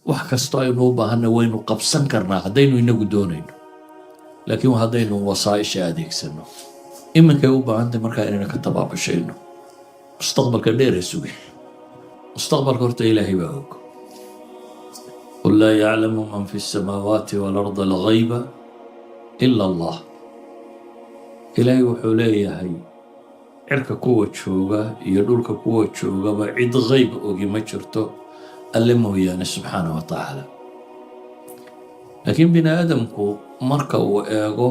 wax kastoo aynu u baahanna waynu qabsan karnaa haddaynu inagu doonayno, laakiin haddaynu wasaaisha adeegsano. iminkay u baahantay markaa inayna ka tabaabashayno mustaqbalka dheer ee sugay. mustaqbalka horta ilaahay baa og. qul laa yaclamu man fi الsamaawaati waalarda alghayba ila allah. ilaahay wuxuu leeyahay cirka kuwa jooga iyo dhulka kuwa joogaba cid hayb ogi ma jirto alle mooyaane subxaana wa tacaala. laakiin bini aadamku marka uu eego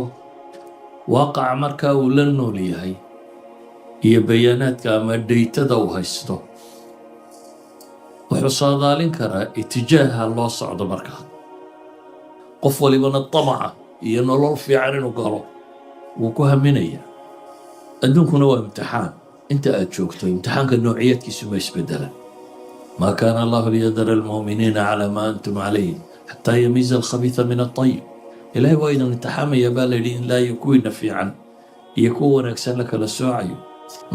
waaqaca markaa uu la nool yahay iyo bayaanaadka ama dhaytada uu haysto, wuxuu saadaalin karaa itijaaha loo socdo. markaa qof walibana damaca iyo nolol fiican inuu galo wuu ku haminaya. adduunkuna waa imtixaan. inta aad joogto imtixaanka noociyadkiisu ma isbedelan. ما كان الله ليذر المؤمنين على ما أنتم عليه حتى يميز الخبيث من الطيب. إلهي وإذا امتحامي يا بالي لا يكون نفيعا يكون أكسن لك للسوعي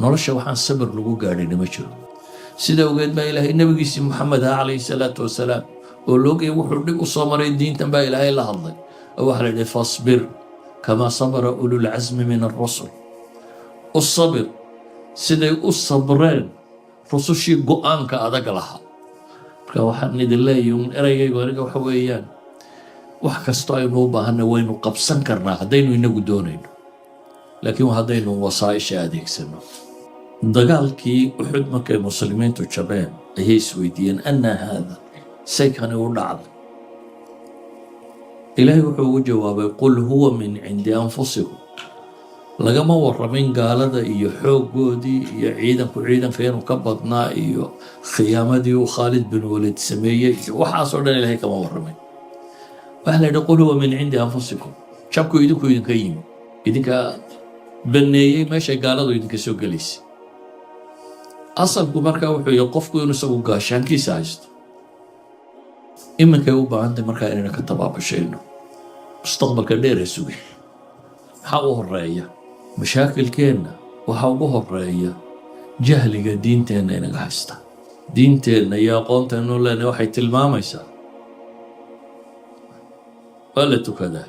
نرشا وحان صبر لقو قاري نمشر سيدا وقيد ما إلهي النبي محمد عليه الصلاة والسلام ولوكي وحرق صامر الدين تنبا إلهي الله الله وحرق فاصبر كما صبر أولو العزم من الرسل. الصبر سيدا الصبرين rusushii go-aanka adag lahaa. marka waxaan idin leeyahay eraygaygu aniga waxa weeyaan wax kastoo aynu u baahanna waynu qabsan karnaa haddaynu inagu doonayno, laakiin haddaynu wasaaisha adeegsano. dagaalkii uxud markay muslimiintu jabeen ayay isweydiiyeen anna haada, say kani u dhacday. ilaahay wuxuu ugu jawaabay qul huwa min cindi anfusikum. lagama warramin gaalada iyo xooggoodii iyo ciidanka inuu ka badnaa iyo khiyaamadii uu Khaalid bin Walid sameeyey iyo waxaasoo dhan ilaahay kama warramin. waxaa la yidhi qul huwa min cindi anfusikum. jabku idinka yimi, idinka baneeyey meeshay gaaladu idinka soo gelaysay. asalku markaa wuxuu yahay qofku inuu isagu gaashaankiisa haysto. iminkay u baahantay markaa inayna ka tabaabashayno mustaqbalka dheer ee sugay. maxaa u horeeya mashaakilkeenna? waxaa ugu horeeya jahliga diinteenna inaga haysta. diinteenna iyo aqoonteenu leenahay waxay tilmaamaysaa waa la tukadaa.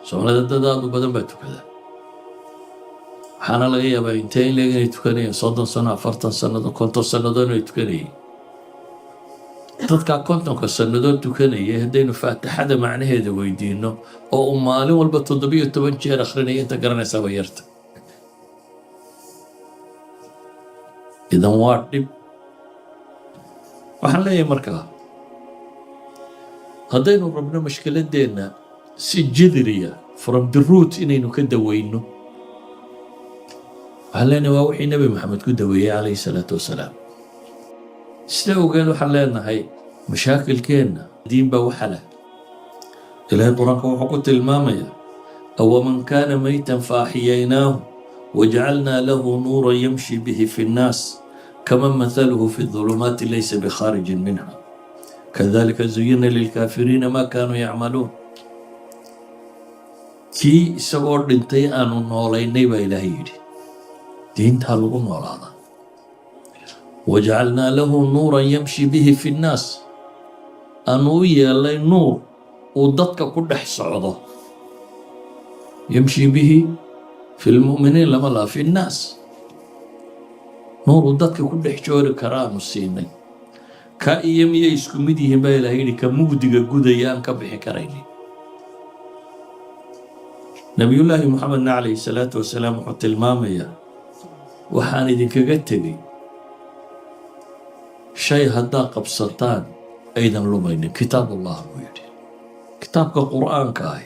soomaalida dad aad u badan baa tukadaa. waxaana laga yaabaa intee in leeg inay tukanayeen 30 sano 40 sannadood 50 sannadood inay tukanayeen. dadkaa 50 sannadood tukanayay haddaynu faatixada macnaheeda weydiino oo uu maalin walba 17 jeer akhrinaya inta garanaysaa way yarta. idan waa dhib. waxaan leeyahay markaa haddaynu rabno mashkiladeenna si jidriya from the root inaynu ka daweyno, waxaan leenahay waa wixii nebi maxamed ku daweeyey calayhi salaatu wasalaam. sida ogeed waxaan leenahay mashaakilkeenna diin baa waxa leh. ilaahay qur-aanka wuxuu ku tilmaamayaa awaman kaana maytan faaxiyaynaahu wajacalnaa lahu nuuran yamshi bihi fi nnaas kaman mathaluhu fi dhulumaati laysa bikhaarijin minha kadhalika zuyina lilkaafiriina maa kaanuu yacmaluun. kii isagoo dhintay aanu noolaynay baa ilaahay yidhi diintaa lagu noolaada. wajacalnaa lahu nuuran yamshi bihi fi nnaas, aanu u yeelay nuur uu dadka ku dhex socdo. yamshi bihi fi lmu'miniin lama laha fi nnaas. nuur uu dadka ku dhex joori kara aanu siinay. ka iyo miyay isku mid yihiin baa ilaahay yidhi ka mugdiga gudaya aan ka bixi karaynin. nabiyullaahi muxamedna calayhi salaatu wasalaam wuxuu tilmaamayaa waxaan idinkaga tegey shay haddaa qabsataan aydan lumaynin. kitaabullah buu yidhi. kitaabka qur'aanka ah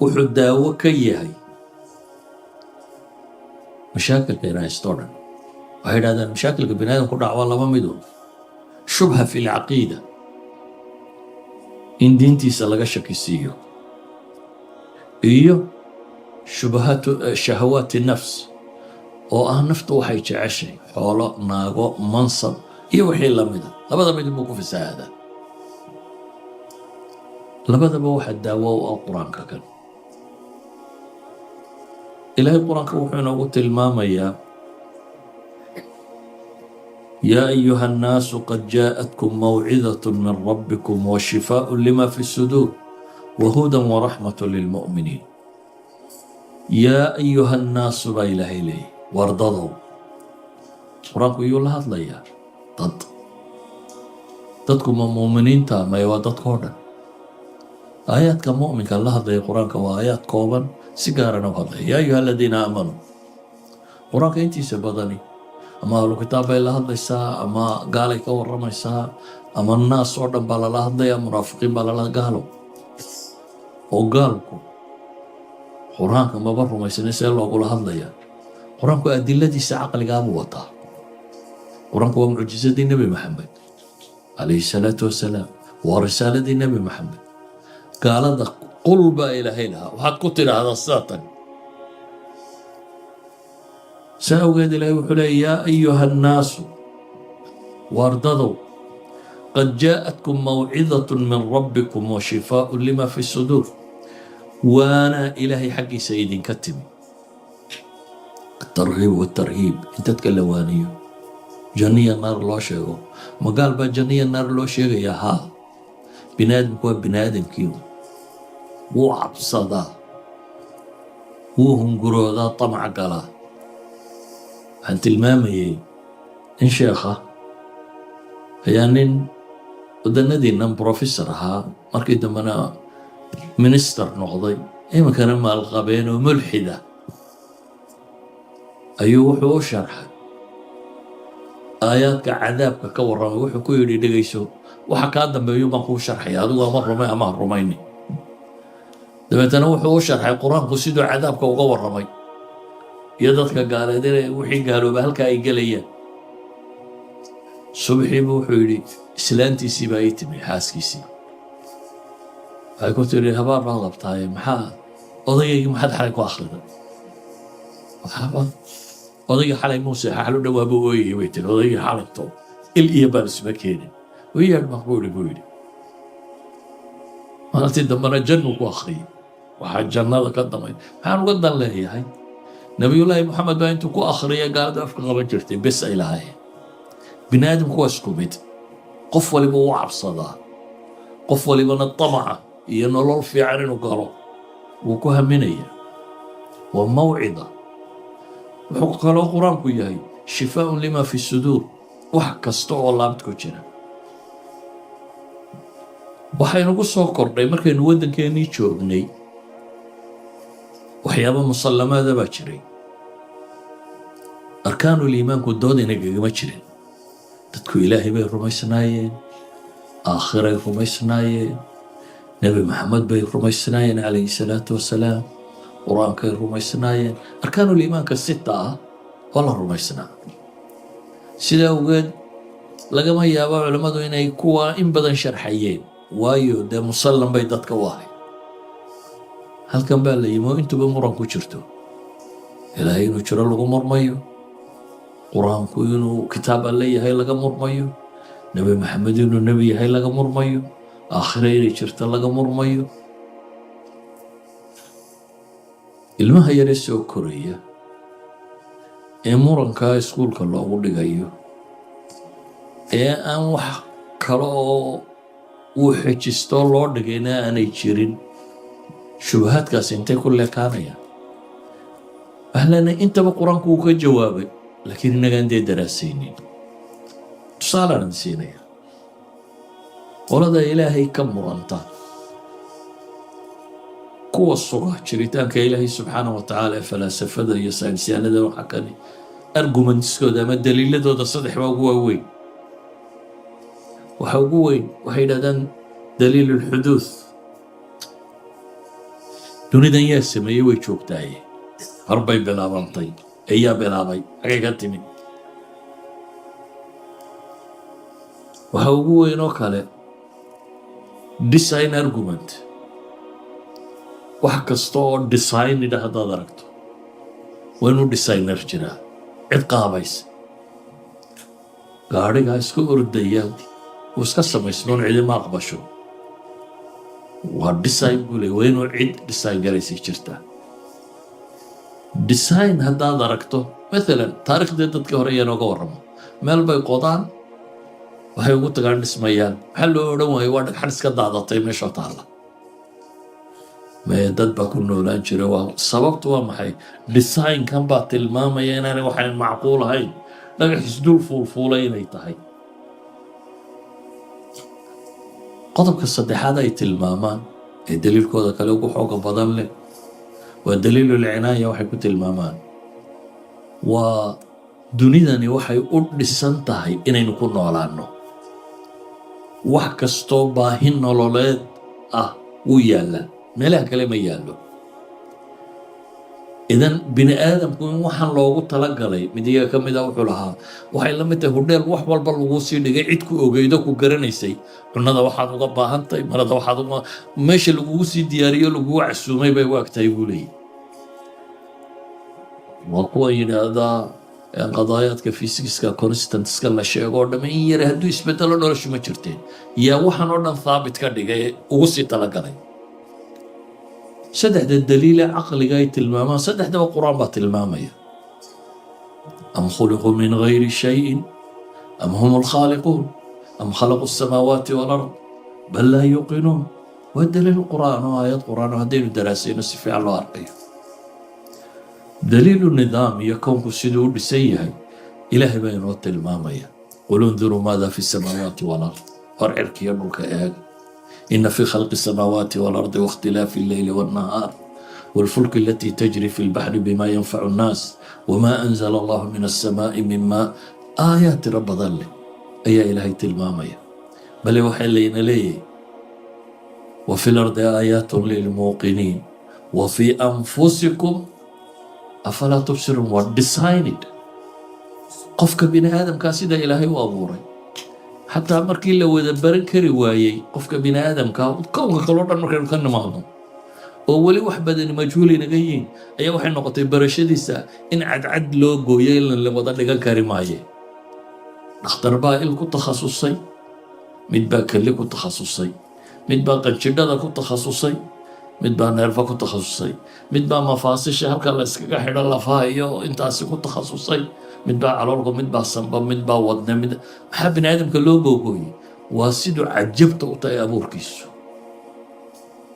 wuxuu daawo ka yahay mashaakilka inahaystoo dhan. waxay yidhahdaan mashaakilka bini aadamku dhac waa laba midood: shubha fi lcaqiida, in diintiisa laga shakisiiyo, iyo shubahaatu shahawaati nafs oo ah naftu waxay jeceshay xoolo, naago, mansab iyo wixii lamida. labada mid buu ku fasaahadaa. labadaba waxa daawo u ah qur-aanka kan. ilaahay qur-aanka wuxuu inoogu tilmaamayaa يا أيها الناس قد جاءتكم موعظة من ربكم وشفاء لما في الصدور وهدى ورحمة للمؤمنين. يا أيها الناس لا إله إليه وارضضوا قرآنكم يقول هذا ليا dadku ma muuminiinta maya waa dadkoo dhan. aayaadka mu'minka la hadlaya qur-aanka waa aayaad kooban si gaarana u hadlaya. yaa ayuha aladiina aamanuu, qur-aanka intiisa badani ama ahlu kitaab bay la hadlaysaa, ama gaalay ka waramaysaa, ama naas oo dhan baa lala hadlaya, munaafiqiin baa lala gaalo. oo gaalku qur-aanka maba rumaysana see loogula hadlaya. qur-aanku adiladiisa caqligaabuu wataa. qur-aanku waa mucjisadii nebi maxamed عليه الصلاة والسلام ورسالة النبي محمد. قال هذا قل با إلهي لها وحد قتل هذا الساطن سأوجد إلهي وحلي يا أيها الناس وارضضوا قد جاءتكم موعظة من ربكم وشفاء لما في الصدور وأنا إلهي حقي سيدي كتم الترغيب والترهيب. أنت تكلوانيه جنية النار لو شيغو ما قال با جنية النار لو شيغو يا ها بنادم كوا بنادم كيو وعبصدا وهم قرودا طمع قلا أنت المامي إن شيخة يعني ودنا دينا بروفيسور ها مركي دمنا منستر نقضي إما كان ما القبين وملحدة أيوه هو شرح آياتك عذابك كورا وحو كيري دغيسو waxa ka dambeeyo baan ku sharxay adigu ama rumay ama rumayni. dabeetana wuxuu u sharxay quraanku sidoo cadaabka uga waramay iyo dadka gaaleedeen wixii gaalooba halka ay galayeen. subxii buu wuxuu yidhi islaantiisii baa ii timi xaaskiisii waxay ku tiri habaar baan qabtaay maxaa odaygaygi maxaad xalay ku akhriday. odayga xalay muuse xalu dhawaaba ooyay way tiri odayga xalayto il iyo baan isma keenin ويا المقبول يقول أنا تدمر الجنة وأخري وحاج جنة قدمين حان قدم له هاي نبي الله محمد بين تكو أخري قال ده أفكار بجرتي بس إلهي بنادم كواس كوبيت قف ولي بوعب صدا قف ولي بن الطمع ينولو في عين وقرا وكوها منية وموعظة وحق له قرآن كوياي شفاء لما في الصدور وحق استوى الله بتكوتشنا. waxaynu ku soo kordhay markaynu waddankeennii joognay waxyaabo musallamaada baa jiray. arkaanul iimaanku doodayna gagama jirin. dadku ilaahay bay rumaysnaayeen, aakhiray rumaysnaayeen, nebi maxamed bay rumaysnaayeen calayhi salaatu wasalaam, qur-aankay rumaysnaayeen. arkaanul iimaanka sita ah waa la rumaysnaa. sidaa awgeed lagama yaabo culammadu inay kuwa in badan sharxayeen waayo dee musallam bay dadka u ahay. halkan baa la yimi oo intuba muran ku jirto. ilaahay inuu jiro lagu murmayo, qur-aanku inuu kitaab alle yahay laga murmayo, nebi maxamed inuu nebi yahay laga murmayo, aakhire inay jirta laga murmayo. ilmaha yare soo koraya ee murankaa iskuulka loogu dhigayo ee aan wax kale oo uu xejistoo loo dhigayna aanay jirin, shubahaadkaas intay ku leekaanayaan. ahlana intaba qur-aanku uu ka jawaabay laakiin inagaan dee daraasaynin. tusaalaan siinaya qolada ilaahay ka muranta kuwa suga jiritaanka ilaahay subxaanahu watacaala ee falaasafada iyo saynisyaanada waxa kale argumentiskooda ama daliiladooda saddex baa ugu waaweyn. waxa ugu weyn waxay yidhahdaan daliil ulxuduud. dunidan yaa sameeyey way joogtaaye harbay bilaabantay eeyaa bilaabay xagay ka timid. waxa ugu weyn oo kale design argument. wax kasta oo design idha haddaad aragto waa inuu designer jiraa, cid qaabaysa. gaadhigaa iska ordaya uu iska samaysnoon cidima aqbasho waa design buu leeyahay, waa inuu cid design garaysay jirtaa. design haddaad aragto maalan taariikhdee dadka hore ayaa nooga warramo meel bay qodaan waxay ugu tagaan dhismayaan maxaa loo odhan waayo waa dhagxan iska daadatay meesha taalla mee dad baa ku noolaan jira waa sababtu waa maxay designkan baa tilmaamaya inaanay waxaan macquul ahayn dhagax isdul fuulfuulay inay tahay qodobka saddexaad ay tilmaamaan ee daliilkooda kale ugu xooga badan leh waa daliilul cinaaya waxay ku tilmaamaan waa dunidani waxay u dhisan tahay inaynu ku noolaanno wax kastoo baahi nololeed ah wuu yaallaa meelaha kale ma yaallo idan bini aadamku in waxaan loogu talagalay mid iyaga ka mid ah wuxuu lahaa waxay la mid tahay hudheel wax walba laguu sii dhigay cid ku ogeydo ku garanaysay cunnada waxaad uga baahantahay marada waxaad uga meesha lagugu sii diyaariyo lagugu casuumay bay u agtahay buu leeyahy waa kuwa yidhaahdaa qadaayaadka fisikska constantiska la sheego oo dhamme in yare hadduu isbedelo noloshu ma jirteen yaa waxaan oo dhan thaabit ka dhigay ugu sii talagalay saddexda daliile caqliga ay tilmaamaan saddexdaba qur-aan baa tilmaamaya am khuliquu min gayri shayin am hum alkhaaliquun am khalaqu asamaawaati walard bal laa yuqinuun waa daliil qur'aan oo aayad qur'aan oo haddaynu daraasayno si fiican loo arkayo daliilu nidaam iyo kownku siduu u dhisan yahay ilaahay baa inoo tilmaamaya qul unduruu maada fi samaawaati walard hor cirkiyo dhulka eega إن في خلق السماوات والأرض واختلاف الليل والنهار والفلك التي تجري في البحر بما ينفع الناس وما أنزل الله من السماء من ماء آيات رب ظل أي إلهي تلمامية بل وحي لنا ليه وفي الأرض آيات للموقنين وفي أنفسكم أفلا تبصرون وديسايند قفك بين آدم كاسدا إلهي وأبوري حتى markii la wada baran kari waayay qofka bini aadamka kownka kaloo dhan markaynu ka nimaadno oo weli wax badan majhuul inaga yihiin ayaa waxay noqotay barashadiisa in cadcad loo gooyo in la wada dhigan kari maaye dhakhtar baa il ku takhasusay mid baa kali ku takhasusay mid baa qanjidhada ku takhasusay mid baa neerfa ku takhasusay mid baa mafaasisha halka la iskaga xidho lafaha iyo intaasi ku takhasusay mid baa caloolka mid baa samba mid baa wadne mid maxaa bini aadamka loo googooyey waa siduu cajabta u tahay abuurkiisu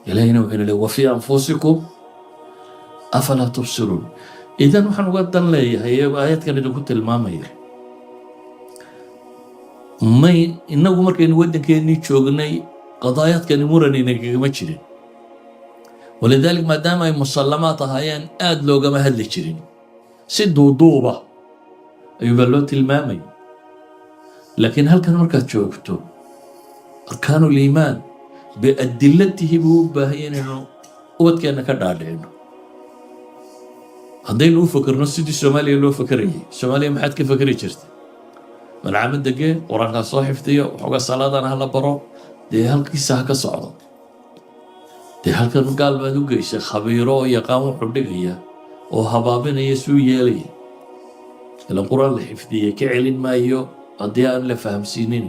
ilaahina wuxuu leeyahay wa fii anfusikum afalaa tubsiruun idan waxaan uga dan leeyahay aayadkan idinku tilmaamaya may inagu markaynu waddankeennii joognay qadaayaadkani muran inagagama jirin walidalik maadaama ay musallamaad ahaayeen aad loogama hadli jirin si duuduuba ayuubaa loo tilmaamay laakiin halkan markaad joogto arkaanu liimaan biadilatihi buu u baahaya inaynu ubadkeenna ka dhaadhicino haddaynu u fakerno sidii soomaaliya loo fakerayay soomaaliya maxaad ka fakeri jirtay malcamad degee qur-aankaa soo xifdiyo waxooga salaadana hala baro dee halkiisa ha ka socdo dee halkan gaal baad u geysay khabiiro oo yaqaan wuxuu dhigaya oo habaabinaya suu yeelaya ilan qur-aan la xifdiyey ka celin maayo haddii aan la fahamsiinin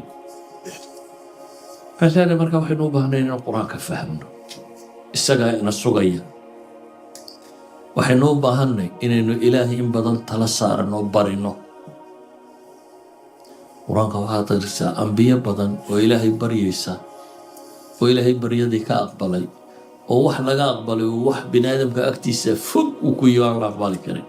maxaa marka waxaynu u baahnay inaan qur-aanka fahmno isagaa ina sugaya waxaynu u baahanay inaynu ilaahay in badan tala saarano barino qur-aanka waxaad arkaysaa ambiyo badan oo ilaahay baryaysa oo ilaahay baryadii ka aqbalay oo wax laga aqbalay oo wax bini aadamka agtiisa fog uu ku yihi aan la aqbali karin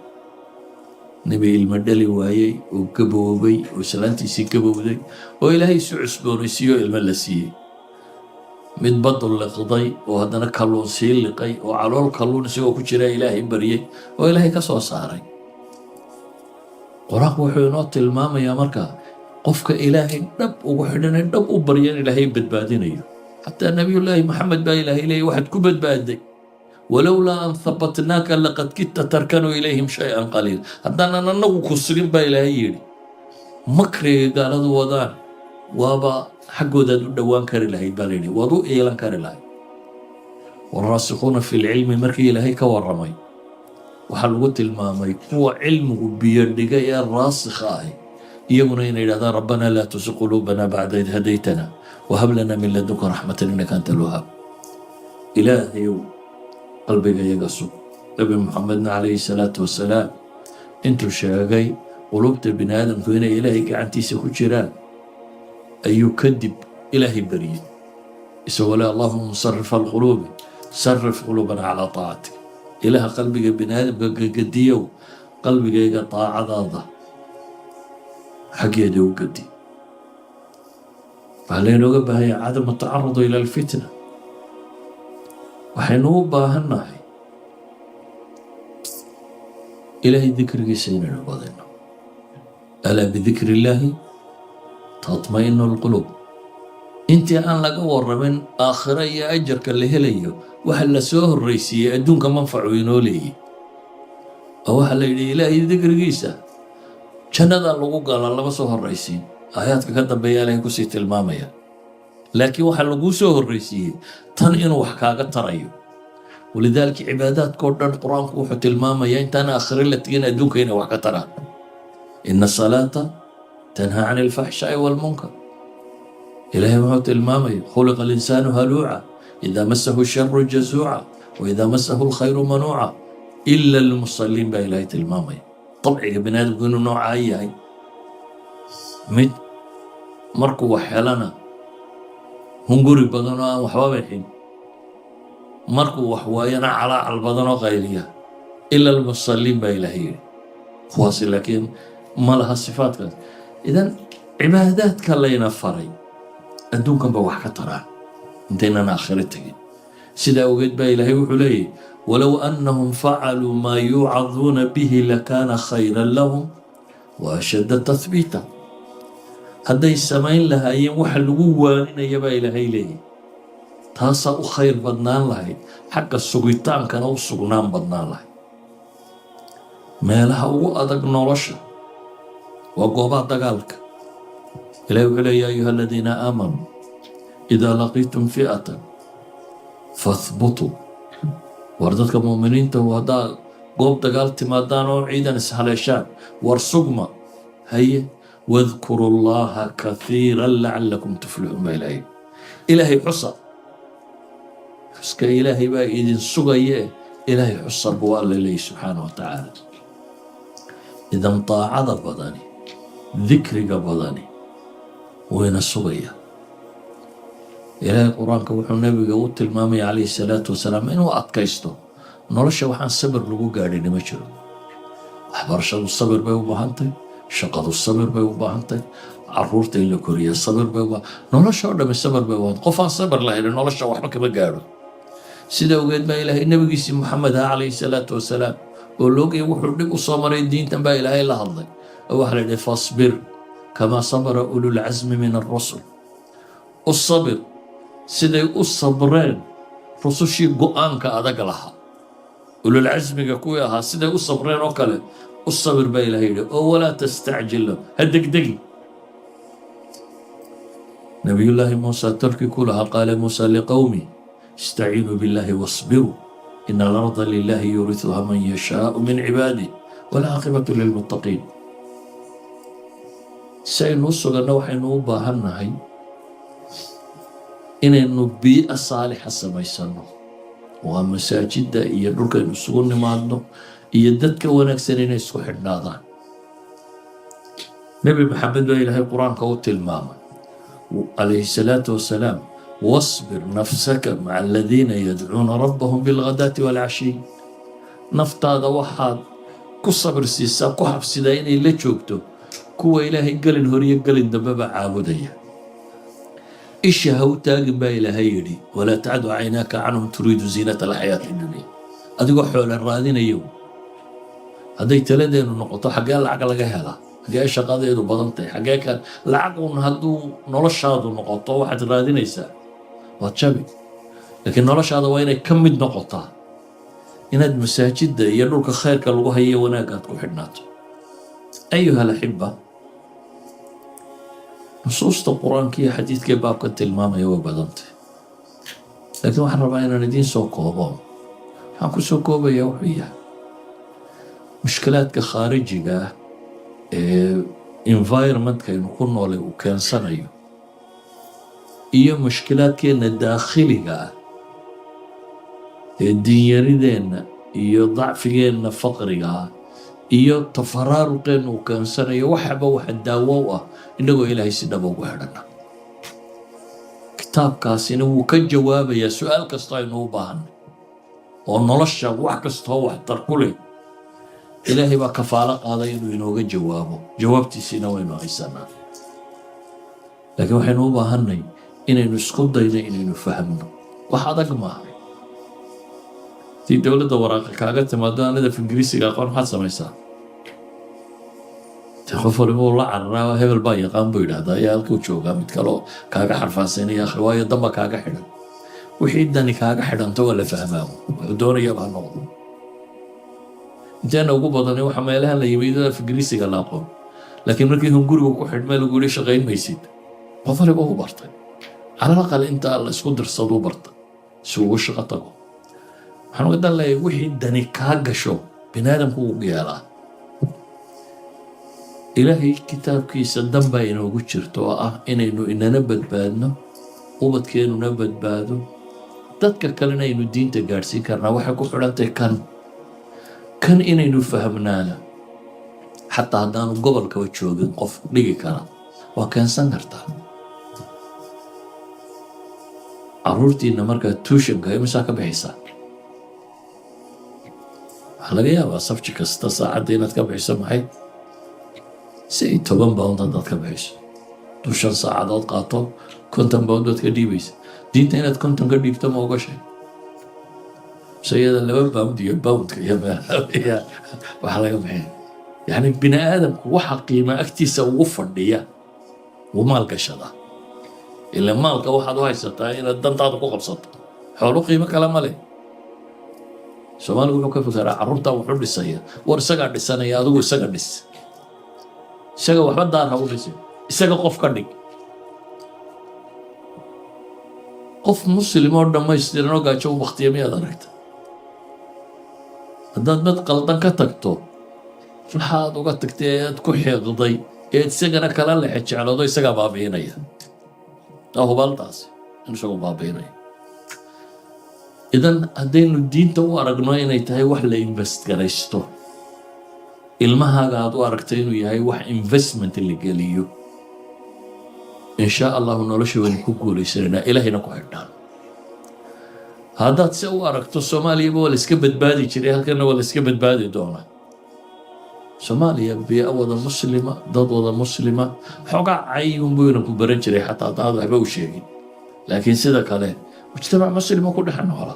nebi ilma dhali waayey oo gaboobay oo salaantiisii gabowday oo ilaahay isu cusboonaysiiyo ilmo la siiyey mid badul liqday oo haddana kalluun sii liqay oo calool kalluun isagoo ku jira ilaahay baryey oo ilaahay ka soo saaray qur-aanku wuxuu inoo tilmaamayaa marka qofka ilaahay dhab ugu xidhanay dhab u barya in ilaahay badbaadinayo xataa nabiyullaahi maxamed baa ilaahay leeyay waxaad ku badbaadday walowlaa an habatnaaka laqad kidta tarkanuu ilayhim shay-an qaliil haddaanan annagu ku sugin baa ilaahay yidhi makriga gaaladu wadaan waaba xaggoodaad u dhowaan kari lahayd baa layidhi waad u iilan kari lahayd waraasikuuna fi lcilmi markii ilaahay ka warramay waxaa lagu tilmaamay kuwa cilmigu biyo dhigay ee raasikha ahi iyaguna inay yidhahdaan rabbanaa laa tusi quluubana bacda id hadaytana wahab lana min ladunka raxmatan innaka anta alwahaab ilaahayow qalbiga iyaga sug nabi muxamedna calayhi salaatu wasalaam intuu sheegay qulubta bini aadamku inay ilaahay gacantiisa ku jiraan ayuu kadib ilaahay baryey isagoo leh allahuma musarif alquluubi sarif quluubana calaa taacatik ilaaha qalbiga bini aadamka gagadiyow qalbigayga taacadaada xaggeeda u gadi waxaa laynooga baahanya cadamu tacarudu ila alfitna waxaynu u baahannahay ilaahay dikrigiisa inaynu badino alaa bidikri illaahi tatma'inu alquluub intii aan laga warramin aakhiro iyo ajarka la helayo waxa la soo horraysiiyey adduunka manfacu inoo leeyi oo waxaa la yidhi ilaahay dikrigiisa jannadaa lagu galaa lama soo horraysiin aayaadka ka dambeeya ilaahay kusii tilmaamaya laakiin waxaa laguu soo horraysiiyey tan inuu wax kaaga tarayo walidaalika cibaadaadkao dhan qur-aanku wuxuu tilmaamayaa intaan aakhiro la tegin adduunka inay wax ka taraan ina asalaata tanhaa cani alfaxshaa'i waalmunkar ilaahay wuxuu tilmaamaya khuliqa alinsaanu haluuca idaa masahu sharu jazuuca wa idaa masahu alkhayru manuuca ila almusalliin baa ilaahay tilmaamaya dabciga bini aadamku inuu noocaa yahay mid markuu wax helana hunguri badan oo aan waxba bixin markuu wax waayana calaacal badan oo qayliya ila almusalliin baa ilaahay yidhi kuwaasi laakiin ma laha sifaadkaas idan cibaadaadka layna faray adduunkan ba wax ka taraan intaynan aakhiro tegin sidaa ogeed baa ilaahay wuxuu leeyahy walow annahum facaluu maa yuucaduuna bihi lakaana khayran lahum wa ashadda tathbiita hadday samayn lahaayeen waxa lagu waaninaya baa ilaahay leeyahy taasaa u khayr badnaan lahayd xagga sugitaankana u sugnaan badnaan lahayd meelaha ugu adag nolosha waa goobaha dagaalka ilahay wuxuu leeya ya ayuha aladiina aamanuu idaa laqiitum fi'atan fahbutuu war dadka mu'miniinta haddaad goob dagaal timaadaan oo ciidan ishaleeshaan war sugma haye wadkuru llaha kaiiran lacallakum tuflixuun baa ilaahay ilaahay xusa xuska ilaahay baa idin sugayee ilaahay xusa buu alla leeyahy subxaana wa tacaala idan daacada badani dikriga badani wayna sugaya ilaahay qur-aanka wuxuu nabiga u tilmaamaya calayhi salaatu wasalaam inuu adkaysto nolosha waxaan sabir lagu gaadhini ma jiro waxbarashadu sabir bay u baahantahy shaqadu sabir bay u baahantahy caruurta in la koriya sabir bay nolosha oo dhami sabir bay u baahantahy qof aan sabir lahayn nolosha waxba kama gaadho sida ogeed baa ilaahay nabigiisii maxamed ah calayhi salaatu wasalaam oo loogaya wuxuu dhib u soo maray diintan baa ilaahay la hadlay oo waxaa la yidhi fasbir kamaa sabara ululcasmi min alrusul u sabir siday u sabreen rusushii go-aanka adag lahaa ululcasmiga kuwii ahaa siday u sabreen oo kale u sabir baa ilahay yidhi oo walaa tastacjil lahu ha degdegi nabiyullaahi muusa tolkii ku lahaa qaala muusa liqowmi istaciinuu billahi wasbiruu ina alarda lilahi yuurisuha man yashaau min cibaadih waalcaaqibatu lilmuttaqiin si aynu u suganno waxaynu u baahannahay inaynu bii'a saalixa samaysanno waa masaajidda iyo dhulkaynu isugu nimaadno iyo dadka wanaagsan inay isku xidhnaadaan nebi maxamed baa ilaahay qur-aanka u tilmaamay calayhi salaatu wasalaam wasbir nafsaka maca aladiina yadcuuna rabbahum bilghadaati waalcashiy naftaada waxaad ku sabir siisaa ku xabsidaa inay la joogto kuwa ilaahay gelin horiyo gelin dambeba caabudaya isha ha u taagin baa ilaahay yidhi walaa tacdu caynaaka canhum turiidu ziinata alxayaati dunya adigoo xoola raadinayo hadday taladeenu noqoto xaggee lacag laga helaa xaggee shaqadeedu badan tahay xaggee ka lacag un hadduu noloshaadu noqoto waxaad raadinaysaa waad jabi laakiin noloshaada waa inay ka mid noqotaa inaad masaajidda iyo dhulka khayrka lagu hayo wanaagaad ku xidhnaato ayuha alaxiba nusuusta qur-aanka iyo xadiidkee baabkan tilmaamaya way badantay laakiin waxaan rabaa inaan idiin soo koobo waxaan ku soo koobayaa wuxuu yahay mushkilaadka khaarijiga ah ee environmentkaynu ku noolay uu keensanayo iyo mushkilaadkeenna daakhiliga ah ee diinyarideenna iyo dacfigeenna faqriga ah iyo tafaraaruqeen uu keensanayo waxaba waxa daawo u ah innagoo ilaahay si dhaba ugu xidhanna. kitaabkaasina wuu ka jawaabayaa su-aal kastoo aynu u baahanay oo nolosha wax kastoo waxtar ku leh. ilaahay baa kafaalo qaaday inuu inooga jawaabo, jawaabtiisiina waynu haysanaa. laakiin waxaynu u baahanay inaynu isku dayno inaynu fahmno. wax adag maaha. haddii dowladda waraaqa kaaga timaado aanad af ingiriisiga aqoon maxaad samaysaa? dee qof waliba uu la cararaa hebel baa yaqaan buu yidhahdaa ayaa halkuu joogaa mid kaloo kaaga xarfaansanaya akhri, waayo damba kaaga xidhan. wixii dani kaaga xidhanto waa la fahmaa, wuxuu doonayaba ha noqdo. inteena ugu badani waxa meelahan la yimid af ingiriisiga la aqoon, laakiin markii hunguriga ku xidhmee lagu yidhi shaqayn maysid, qof waliba u bartay. calal aqal intaa la isku dirsaduu bartay si ugu shaqo tago. waxaan uga dan leeyahay wixii dani kaa gasho biniaadamku wuu yeelaa. ilaahay kitaabkiisa danbaa inoogu jirto oo ah inaynu inana badbaadno, ubadkeennuna badbaado, dadka kalena aynu diinta gaadhsiin karnaa. waxay ku xidhantahay kan inaynu fahmnaana. xataa haddaanu gobolkaba joogin qof dhigi kara waa keensan kartaa. caruurtiina markaa tuushanka imisaa ka bixisa? waxaa laga yaabaa sabji kasta saacadda inaad ka bixiso maxay 10 pound haddaad ka bixiso. 5 saacadood qaato 50 pound baad ka dhiibaysa. diinta inaad 50 ka dhiibto ma ogashay? sayada 2 pound iyo poundka iyo waxaa laga bixin. yani bini aadamku waxa qiima agtiisa ugu fadhiya wuu maal gashadaa. ila maalka waxaad u haysataa inaad dantaada ku qabsato, xoolo qiimo kale ma leh. soomaaligu wuxuu ka fikiraa carruurtaa wuxuu dhisaya, war isagaa dhisanaya, adigu isaga dhis. isaga waxba daar ha u dhisin, isaga qof ka dhig. qof muslim oo dhammaystiran oo gaajo u baktiya miyaad aragta? haddaad mid qaldan ka tagto, waxaad uga tagtay ee aad ku xiiqday ee isagana kala lexe jecloodo isagaa baabi'inaya. hubaaltaasi in isagu baabi'inaya. idan haddaynu diinta u aragno inay tahay wax la invest garaysto, ilmahaaga aad u aragto inuu yahay wax investment la geliyo, insha allahu nolosha waynu ku guulaysanaynaa, ilaahayna ku xidhnaan. haddaad se u aragto soomaaliyaba waa la iska badbaadi jiray, halkana waa la iska badbaadi doonaa. soomaaliya biya wada muslima, dad wada muslima, xoogaa cayunbuu inanku baran jiray xataa haddaad waxba u sheegin. laakiin sida kale mujtamac muslima ku dhex noola.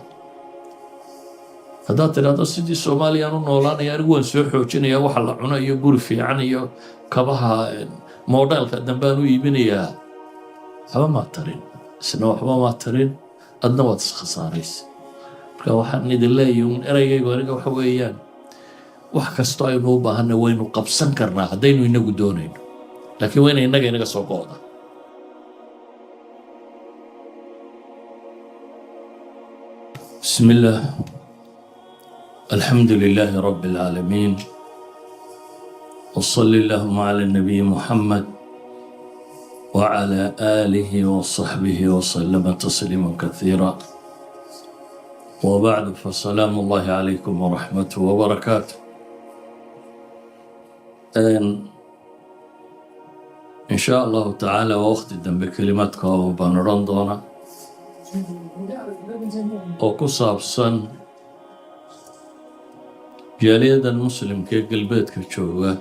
haddaad tidhaahdo sidii soomaaliyaan u noolaanaya, anigu waan soo xoojinayaa waxa la cuno iyo guri fiican iyo kabaha moodheelka dambaan u iibinayaa, waxba maa tarin, isna waxba maa tarin, adna waad iskhasaaraysa. marka waxaan idin leeyahay un eraygaygu aniga waxa weeyaan, wax kastoo aynu u baahanna waynu qabsan karnaa haddaynu inagu doonayno, laakiin wayna innaga inaga soo go'da. بسم الله، الحمد لله رب العالمين، وصلى اللهم على النبي محمد وعلى آله وصحبه وسلم تسليما كثيرا، وبعد، فسلام الله عليكم ورحمته وبركاته. إن شاء الله تعالى ووقت الدم بكلماتك وبنران دونا oo ku saabsan jaaliyadan muslimka ee galbeedka jooga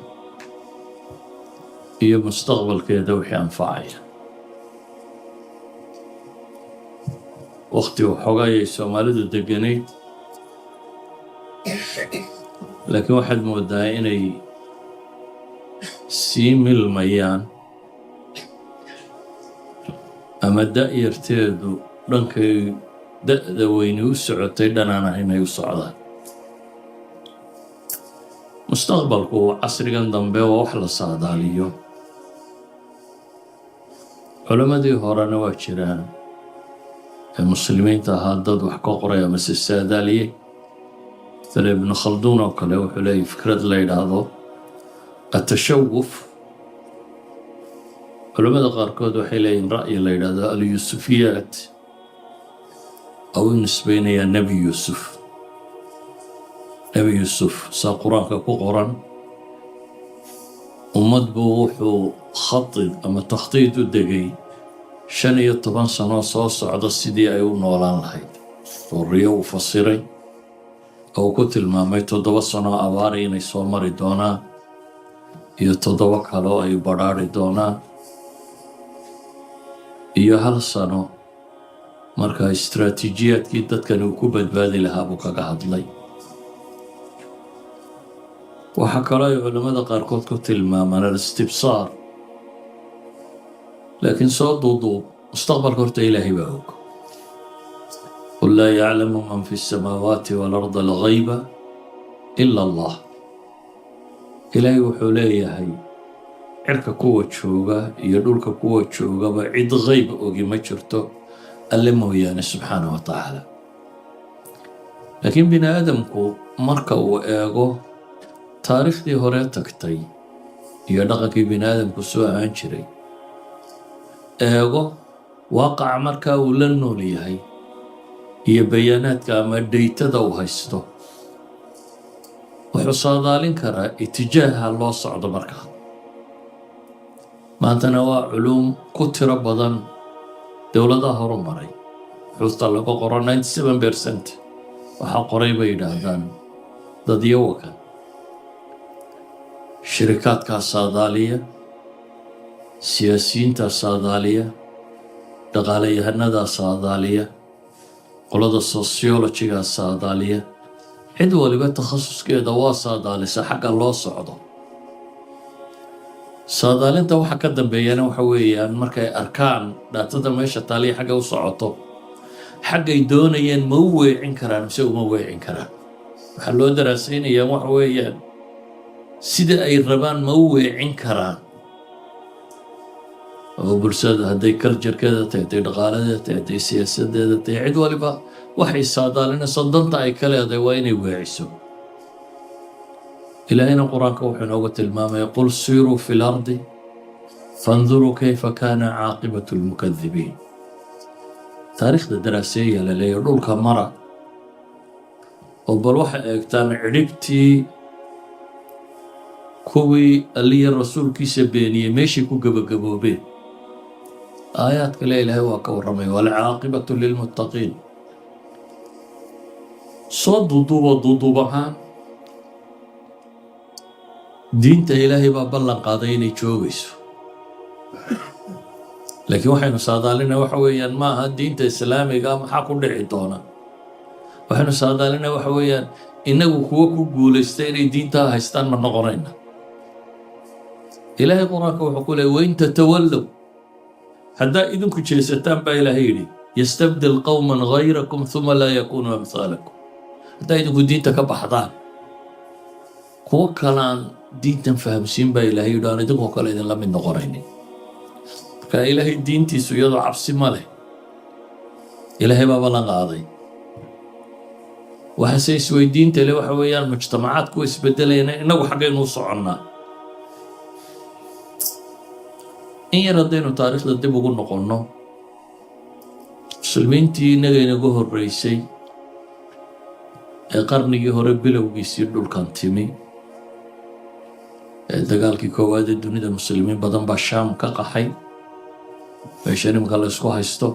iyo mustaqbalkeeda wixii anfacaya. waqti waxoogaa ayay soomaalidu deganayd, laakiin waxaad moodaa inay sii milmayaan ama da'yarteedu dhankay da'da weyni u socotay dhanaan ah inay u socdaan. mustaqbalku casrigan dambe waa wax la saadaaliyo. culammadii horena waa jiraan ee muslimiinta ahaa dad wax ka qoray ama se saadaaliyey. مثلا ibn khalduun oo kale wuxuu leeyahy fikrad la yidhaahdo atashawuf. culamada qaarkood waxay leeyihin ra'yi la yidhaahdo alyusufiyaat, أو نسبين يا نبي يوسف. نبي يوسف سا قرآن كقرآن ummad buu wuxuu khatid ama takhtiid u degay 15 sano soo socda sidii ay u noolaan lahayd. Riyo uu fasiray oo ku tilmaamay 7 sano abaar inay soo mari doonaan iyo 7 kale oo ay badhaadhi doonaan iyo 1 sano marka istiraatiijiyadkii dadkan uu ku badbaadi lahaa buu kaga hadlay. waxaa kaloo ay culimmada qaarkood ku tilmaamaan al-istibsaar, laakiin soo duuduub mustaqbalka horta ilaahay baa og. qul laa yaclamu man fi الsamaawaati wاlardi alghayba ila allah. ilaahay wuxuu leeyahay cirka kuwa jooga iyo dhulka kuwa joogaba cid qayb ogi ma jirto alle mooyaane subxaanahu wa tacaala. laakiin bini aadamku marka uu eego taariikhdii hore tagtay iyo dhaqankii bini aadamku soo ahaan jiray, eego waaqaca markaa uu la nool yahay iyo bayaanaadka ama dhaytada uu haysto, wuxuu saadaalin karaa itijaaha loo socdo markaa. maantana waa culuum ku tiro badan dowladaha horumaray. xusta laga qoro 97% waxaa qoray bay yidhaahdaan dad yawakan. shirikaadkaa saadaaliya, siyaasiyiintaa saadaaliya, dhaqaalayahannadaa saadaaliya, qolada sociologigaa saadaaliya. cid waliba takhasuskeeda waa saadaalisa xagga loo socdo. saadaalinta waxa ka dambeeyana waxa weeyaan markay arkaan dhaatada meesha taaliya xagga u socoto, xaggay doonayeen ma u weecin karaan mise uma weecin karaan. waxaa loo daraasaynayaa waxa weeyaan sida ay rabaan ma u weecin karaan. oo bulshada hadday kaljarkeeda tahay, hadday dhaqaaladeeda tahay, hadday siyaasadeeda tahay, cid waliba waxay saadaalinayso danta ay ka leedahay waa inay weeciso. ilaahayna qur-aanka wuxuu inooga tilmaamaya qul siiruu fi lardi fanduruu kayfa kaana caaqibatu lmukadibiin. taariikhda daraaseeya la leeyahay dhulka mara oo bal waxay eegtaan cidhibtii kuwii alliya rasuulkiisa beeniyey meeshay ku gabagaboobeen. aayaad kale ilaahay waa ka warramay walcaaqibatu lilmuttaqiin. soo duuduub ahaan diinta ilaahay baa ballan qaaday inay joogayso, laakiin waxaynu saadaalinaa waxa weeyaan ma aha diinta islaamiga maxaa ku dhici doona. waxaynu saadaalinaa waxa weeyaan innagu kuwa ku guulaysta inay diintaa haystaan ma noqonayna. ilaahay qur-aanka wuxuu ku leeyay wain tatawallow, haddaa idinku jeesataan baa ilaahay yidhi yastabdil qowman gayrakum uma laa yakunuu amhaalakum. haddaa idinku diinta ka baxdaan kuwo kalaan diintan fahamsiin baa ilaahay yidhi aan idinkoo kale idinla mid noqonaynin. marka ilaahay diintiisu iyadoo cabsi ma leh, ilaahay baa ballan qaaday. waxaase isweydiinta le waxa weeyaan mujtamacaadku isbedelayna innagu xaggaynu u soconnaa. in yar haddaynu taariikhda dib ugu noqonno, muslimiintii innaga inagu horreysay ee qarnigii hore bilowgiisii dhulkan timi ee dagaalkii koowaad ee dunida, muslimiin badan baa shaam ka qaxay, meesha nimanka la isku haysto.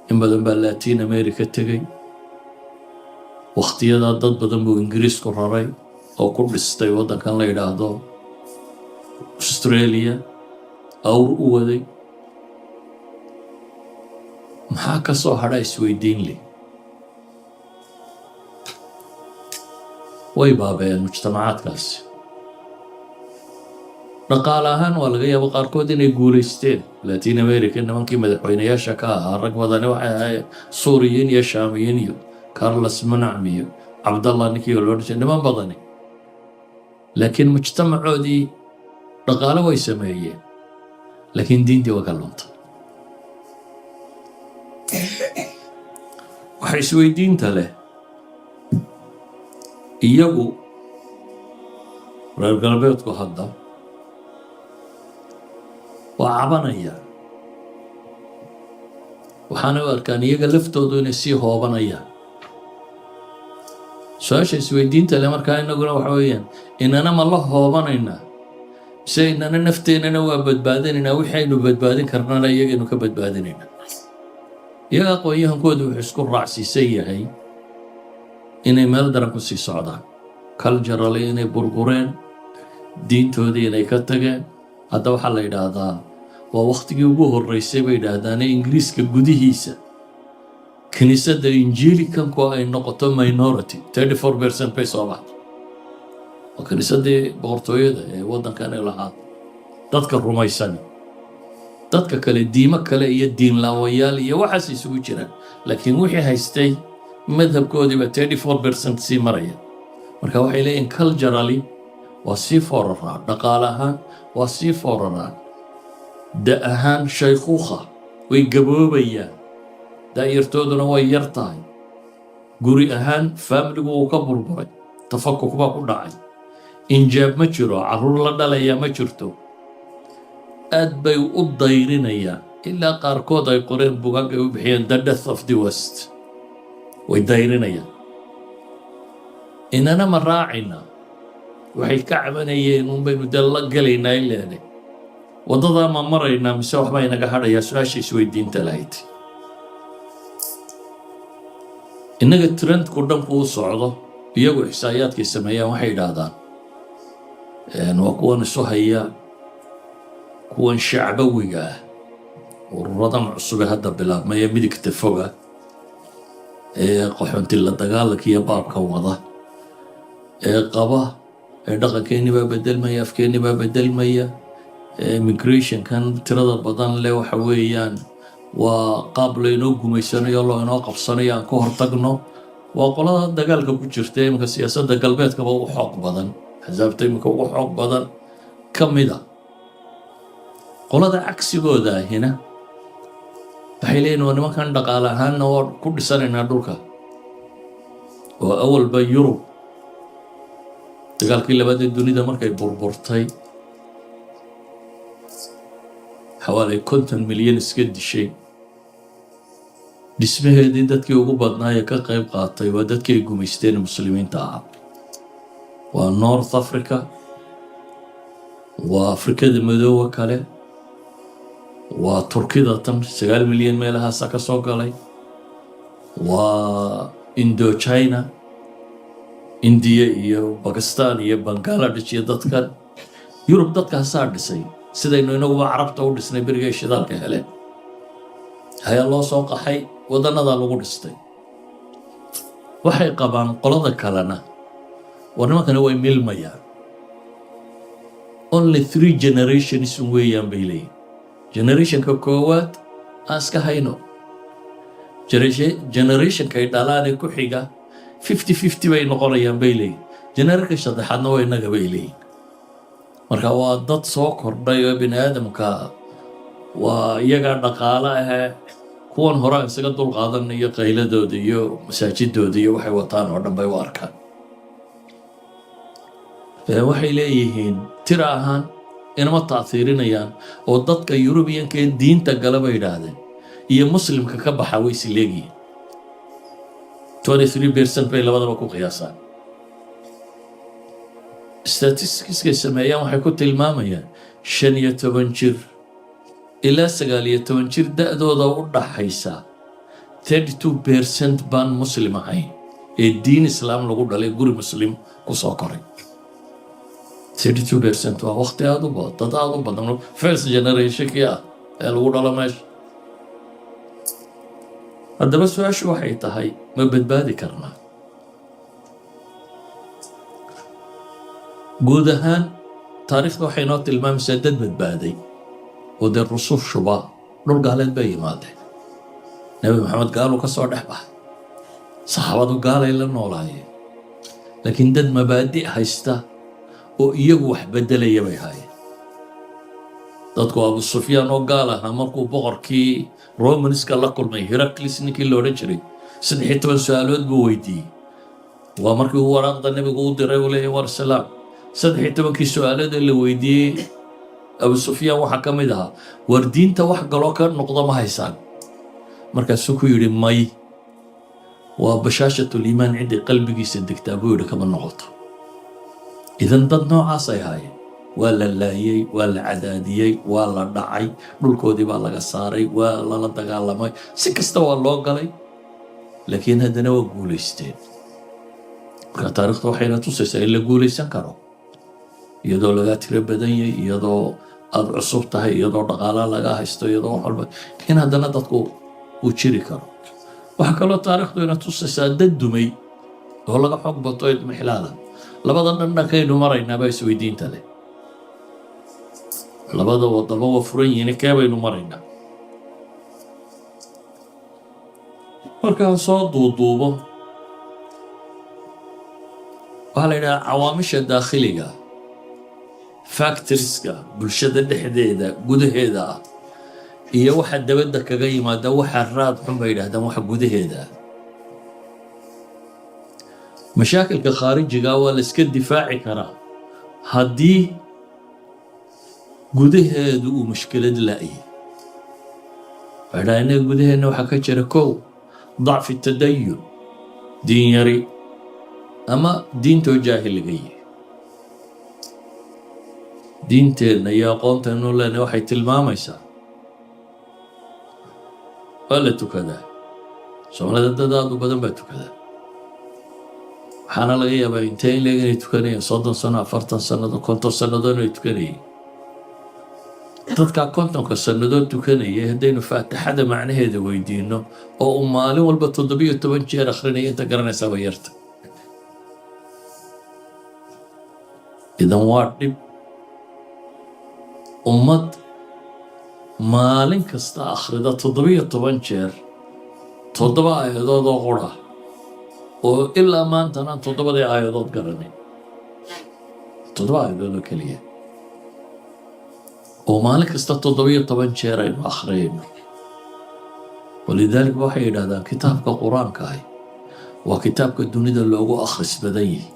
in badan baa latin america tegey. wakhtiyadaa dad badan buu ingiriisku raray oo ku dhistay waddankan la yidhaahdo australia, awr u waday. maxaa ka soo hadha isweydiin leh. way baabeen mujtamacaadkaasi. dhaqaale ahaan waa laga yaaba qaarkood inay guulaysteen. latin america nimankii madaxweynayaasha ka ahaa rag badani waxay ahaayeen suuriyiin iyo shaamiyiin iyo carlos manacm iyo cabdallah ninkii loo dhashay niman badani. laakiin mujtamacoodii dhaqaale way sameeyeen, laakiin diintii waa ka luntay. waxa isweydiinta leh, iyagu reer galbeedku hadda waa cabanayaan, waxaana u arkaan iyaga laftoodu inay sii hoobanayaan. su-aasha isweydiinta leh markaa innaguna waxa weeyaan inana ma la hoobanaynaa سيننا نفتينا وبدباديننا وحين بدبادين كرنا يجينو كبدباديننا يا قويهم كودو حسكون راسي سيهي إني مالدركو سي صعدا كالجرالي إني برغورين دين تودي إني كتغين هذا وحال يدادا ووقتي يوغوه الرئيسي بيداداني إنجليس كبوديهيسا كنيسة دا إنجيلي كان كوا أي نقطة minority 34% بيسوا بعض وكنيسة دي بغرطوية دا ودن كان إلها دادك الرميساني دادك كالي ديمك كالي إيا الدين لاويالي إيا وحاسي سوي جيران لكن وحي هايستي مذهب كودي با 34% سي مريا marka waxay leeyihiin culturally waa sii fooraraan dhaqaale ahaan waa sii fooraraan da ahaan shaykhuukha way gaboobayaan daayirtooduna way yar tahay guri ahaan faamiligu uu ka burburay tafakuk baa ku dhacay injaab ma jiro carruur la dhalaya ma jirto aad bay u dayrinayaan ilaa qaarkood ay qoreen bugaag ay u bixiyeen the death of the west way dayrinayaan إننا مراعينا وحي كعبنا ينون بينو دل قلينا إلاني وضضا ما مرينا مسوح بينا قهر يا سواشي سوي الدين تلايت إنك الترند قدام قوة صعودة بيقو إحسايات كي السمايا وحي دادان يعني وكوان السوهيا كوان شعبوي قاه والرضم عصبي هذا بلا ما يمدك تفوقه قحونتي لدقالك يا باب كوضه قبا dhaqankeeni baa bedelmaya afkeeni baa bedelmaya immigration kan tirada badan leh waxa weeyaan waa qaab laynoo gumaysanayo loo inoo qabsanayo aan ka hortagno waa qolada dagaalka ku jirta iminka siyaasadda galbeedkaba ugu xoog badan xasaabta iminka ugu xoog badan ka mida qolada cagsigooda ahina waxay leeyihin waa nimankan dhaqaale ahaanna waa ku dhisanaynaa dhulka oo awalba yurub dagaalkii labaad ee dunida markay burburtay xawaalay 50 milyan iska dishay dhismaheedii dadkii ugu badnaayee ka qayb qaatay waa dadkii ay gumaysteen muslimiinta ahaa waa north africa waa afrikada madoowa kale waa turkida tan 9 milyan meelahaasa ka soo galay waa indochina India iyo Pakistan iyo Bangladesh iyo dadkan Yurub dadkaasaa dhisay sidaynu inaguba carabta u dhisnay berigay shidaalka heleen ayaa loo soo qaxay wadannada lagu dhistay waxay qabaan qolada kalena waa nimankana way milmayaan only 3 generations weeyaan bay leeyihin generationka koowaad aan iska hayno generationkay dhalaanee ku xiga 50-50 bay noqonayaan bay leeyihin generalka saddexaadna waa innaga bay leeyihin marka waa dad soo kordhay oo bini aadamka waa iyagaa dhaqaale ahee kuwan hore aan isaga dulqaadanayo qayladooda iyo masaajidooda iyo waxay wataan oo dhan bay u arkaan waxay leeyihiin tira ahaan inama taahiirinayaan oo dadka yurubiyanka ee diinta gala bay yidhaahdeen iyo muslimka ka baxa way is leegihiin 23% bay labadaba ku qiyaasaan statistics-kay sameeyaan waxay ku tilmaamayaan 15 jir ilaa 19 jir da'dooda u dhaxaysa 32% baan muslim ahayn ee diin islaam lagu dhalay guri muslim ku soo koray 32% waa waqti aad u badan dad aad u badan first generation kii ah ee lagu dhalo meesha haddaba su-aashu waxay tahay ma badbaadi karnaa guud ahaan taariikhda waxay noo tilmaamaysaa dad badbaaday oo dee rusushuba dhul gaaleed bay yimaadeen nebi maxamed gaaluu ka soo dhex baxay saxaabadu gaalay la noolaayeen laakiin dad mabaadi' haysta oo iyagu wax beddelaya bay haayeen dadku abu sufyaan oo gaal ahaa markuu boqorkii romanska la kulmay heraclis ninkii la odhan jiray 13 su'aalood buu weydiiyey waa markii uu waraaqda nebigu u diray uu leeyahay war salaam 13kii su'aalood ee la weydiiyey abu sufyaan waxaa ka mid ahaa war diinta wax galoo ka noqdo ma haysaan markaasuu ku yidhi may waa bashaashatul iimaan cidday qalbigiisa degtaa buu yidhi kama noqoto idan dad noocaas ay haayeen waa la laayey, waa la cadaadiyey, waa la dhacay, dhulkoodii baa laga saaray, waa lala dagaalamay, si kasta waa loo galay, laakiin haddana waa guulaysteen. marka taariikhda waxayna tusaysaa in la guulaysan karo iyadoo lagaa tiro badan yahay, iyadoo aad cusub tahay, iyadoo dhaqaala laga haysto, iyadoo wax walba, in haddana dadku uu jiri karo. waxaa kaloo taariikhdu ina tusaysaa dad dumay oo laga xoog bato idmixlaala. labada dhandhankaynu maraynaabaa isweydiinta leh. labada wadaba waa furan yihiin, kee baynu maraynaa? markaan soo duuduubo waxaa la yidhaha cawaamisha daakhiliga, factorieska bulshada dhexdeeda gudaheeda ah iyo waxa dabadda kaga yimaada waxa raad xun bay yidhahdaan waxa gudaheeda ah. mashaakilka khaarijiga waa la iska difaaci karaa haddii gudaheedu uu mushkilad la'yahay. waxay dhahaan innaga gudaheenna waxaa ka jira kow dacfi tadayun, diin yari ama diintoo jaahil laga yihi. diinteenna iyo aqoonteenu lena waxay tilmaamaysaa waa la tukadaa. soomaalida dad aad u badan baa tukadaa. waxaana laga yaabaa intee in leeg inay tukanayeen 30 sano, 40 sannadood, 50 sannadood inay tukanayeen. dadkaa 50 sannadood tukanayay haddaynu faatixada macnaheeda weydiino oo uu maalin walba 17 jeer akhrinaya, inta garanaysaa waa yarta. idan waa dhib ummad maalin kasta akhrida 17 jeer 7 aayadood oo qura oo ilaa maantana 7 aayadood garanay. 7 aayadood oo keliya oo maalin kasta 17 jeer aynu akhriyayno. walidaalika waxay yidhahdaan kitaabka qur-aanka ahi waa kitaabka dunida loogu akhris badan yahay,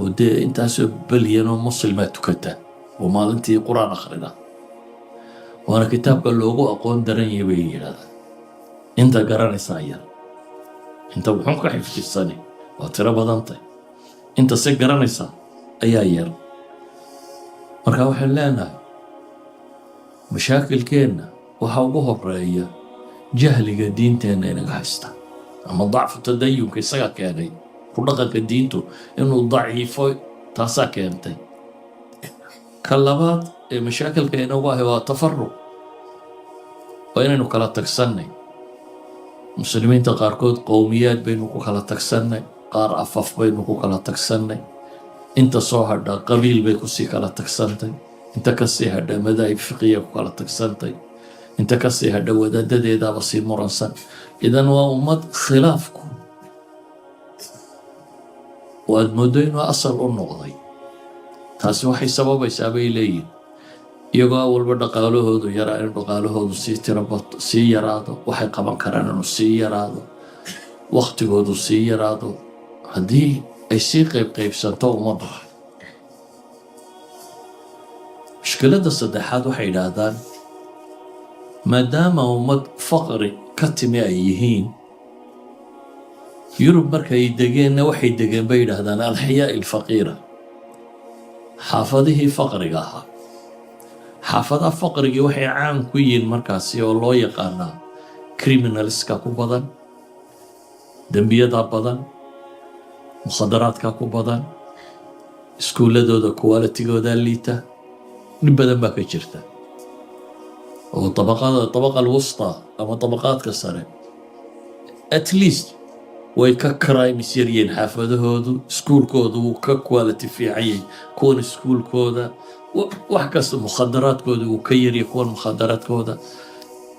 oo dee intaasoo balyanoo muslimaa tukata oo maalintii qur-aan akhrida. waana kitaabka loogu aqoon daran yahay bay yidhahdaan. inta garanaysaa yar, inta wuxuun ka xifdisani waa tiro badantay, inta se garanaysaa ayaa yar. marka waxaan leenahay mashaakilkeenna waxaa ugu horeeya jahliga diinteenna inaga haysta, ama dacfu tadayunka isaga keenay. ku dhaqanka diintu inuu daciifo taasaa keentay. ka labaad ee mashaakilka inagu ahay waa tafaruq, waa inaynu kala tagsannay. muslimiinta qaarkood qowmiyaad baynu ku kala tagsannay, qaar afaf baynu ku kala tagsannay, inta soo hadha qabiil bay kusii kala tagsantay, inta kasii hadha madaahib fiqiya ku kala tagsantay, inta kasii hadha wadaadadeedaaba sii muransan. idan waa ummad khilaafku waad moodo inuu asal u noqday. taasi waxay sababaysaa bay leeyihin iyagoo walba dhaqaalahoodu yaraa in dhaqaalahoodu sii yaraado, waxay qaban karaan inuu sii yaraado, waktigoodu sii yaraado, haddii ay sii qaybsanto ummadda. mushkiladda saddexaad waxay yidhaahdaan maadaama ummad faqri ka timi ay yihiin, yurub markay degeenna waxay degeen bay yidhaahdaan alxiyaa alfaqiira, xaafadihii faqriga ahaa. xaafadaha faqrigii waxay caan ku yihiin markaasi oo loo yaqaanaa criminalska ku badan, dembiyada badan, mukhadaraadka ku badan, iskuulladooda qualitigooda liita, dhib badan baa ka jirta. oo طبقة الوسطى ama طبقaadka sare at least way ka crimes yaryihiin xaafadahoodu, iskuulkoodu wuu ka quality fiicanyay kuwan iskuulkooda, wax kasta mukhadaraadkooda wuu ka yaryahay kuwan mukhadaraadkooda.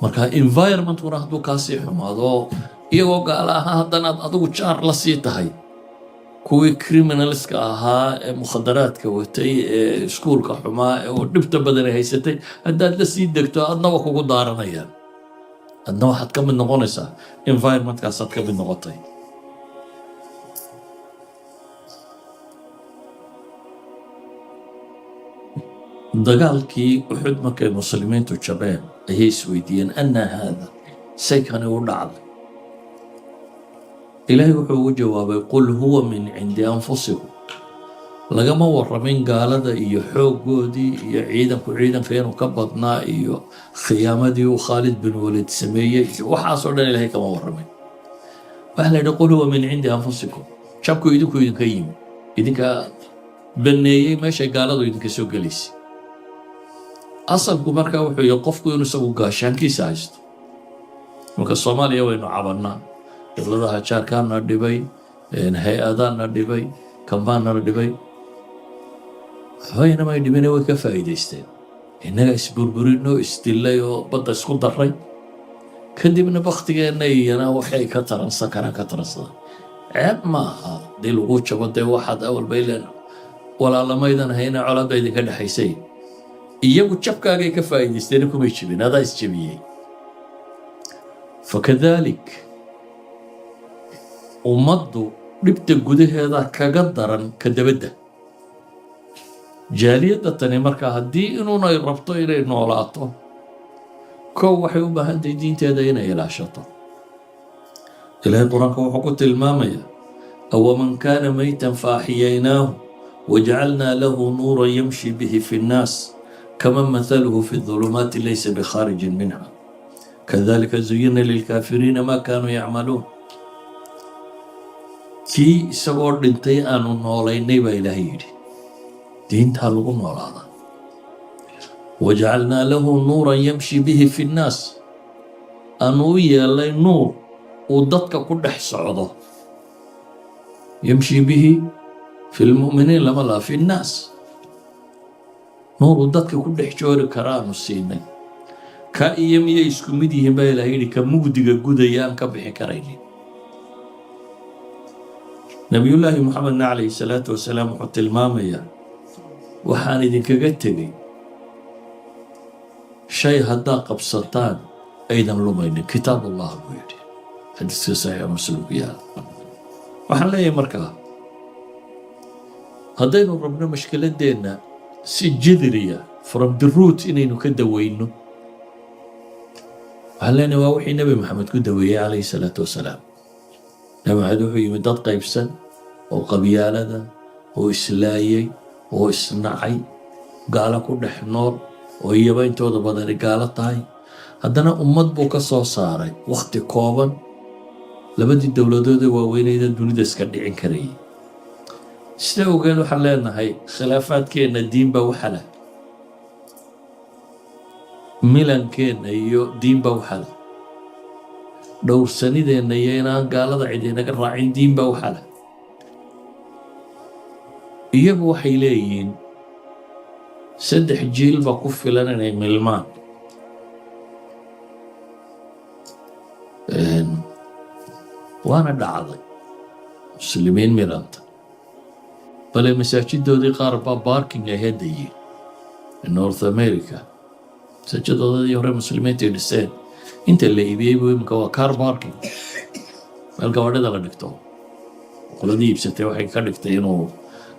marka environmentkuna hadduu kaasii xumaado iyagoo gaala ahaa haddana aad adigu jaar la sii tahay, kuwii criminalska ahaa ee mukhadaraadka watay ee iskuulka xumaa oo dhibta badan ay haysatay, haddaad la sii degto adna waa kugu daaranayaan. adna waxaad ka mid noqonaysaa environmentkaasaad ka mid noqotay. dagaalkii uxud markay muslimiintu jabeen ayay isweydiiyeen anna haada, say kani u dhacday. ilaahay wuxuu ugu jawaabay qul huwa min cindi anfusikum lagama warramin gaalada iyo xooggoodii iyo ciidanka inuu ka badnaa iyo khiyaamadii uu Khaalid bin Walid sameeyey iyo waxaasoo dhan ilaahay kama warramin. waxaa la yidhi qul huwa min cindi anfusikum, jabku idinka yimi, idinka baneeyey meeshay gaaladu idinka soo gelaysay. asalku markaa wuxuu yahay qofku inuu isagu gaashaankiisa haysto. marka Soomaaliya waynu cabannaa, dowladaha jaarkaana dhibay, hay-adaana dhibay, kambaanna dhibay. waxbayna may dhibine way ka faa'iidaysteen. innaga isburburinoo isdillay oo badda isku darray, kadibna baktigeenna iyana waxay ka taransan karaan ka taransadaan. ceeb maaha haddii lagu jabo dee waxaad awalba ileen walaalamaydan hayna colaadda idinka dhexaysay. iyagu jabkaagay ka faa'iidaysteen, kumay jibin, adaa isjabiyey. fakadalik ummaddu dhibta gudaheeda kaga daran ka dabadda. jaaliyadda tani markaa haddii inuunay rabto inay noolaato, kow waxay u baahan tahay diinteeda inay ilaashato. ilaahay qur-aanka wuxuu ku tilmaamaya awaman kaana maytan faaxiyaynaahu wajacalnaa lahu nuuran yamshi bihi fi nnaas kaman mathaluhu fi dhulumaati laysa bikhaarijin minha kadhalika zuyina lilkaafiriina ma kaanuu yacmaluun. kii isagoo dhintay aanu noolaynay baa ilaahay yidhi diintaa lagu noolaada. wajacalnaa lahu nuuran yamshi bihi fi nnaas, aanu u yeelnay nuur uu dadka ku dhex socdo. yamshi bihi fi lmu'miniin lama laha fi nnaas, nuur uu dadka ku dhex joori kara aanu siinay. ka iyo miyay isku mid yihiin baa ilaahay yidhi ka mugdiga gudaya aan ka bixi karaynin. nabiyullaahi muxamedna calayhi salaatu wasalaam wuxuu tilmaamayaa waxaan idinkaga tegey shay haddaa qabsataan aydan lumaynin, kitaabullah buu yidhi, xadiiska saxiixa muslim ku yaala. waxaan leeyahay markaa haddaynu rabno mashkiladeenna si jidriya from the root inaynu ka daweyno, waxaan leenahay waa wixii nebi maxamed ku daweeyey calayhi salaatu wasalaam. nebi maxamed wuxuu yimid dad qaybsan oo qabyaalada oo islaayey oo isnacay, gaalo ku dhex nool oo iyaba intooda badani gaalo tahay. haddana ummad buu ka soo saaray wakhti kooban, labadii dowladoodee waaweynayda dunida iska dhicin karayay. sida ogeed waxaan leenahay khilaafaadkeenna diinba waxa leh, milankeenna iyo diinba waxa leh, dhowrsanideenna iyo inaan gaalada cid inaga raacin diinba waxa leh. iyagu waxay leeyihiin 3 jiilba ku filan inay milmaan. waana dhacday muslimiin milanta, bale masaajidoodii qaar baa barking ay hadayeen north america. masaajidoodadii hore muslimiintay dhiseen inta la iibiyey buu imika waa car barking, meel gabadhada la dhigto. qoladii iibsatay waxay ka dhigtay inuu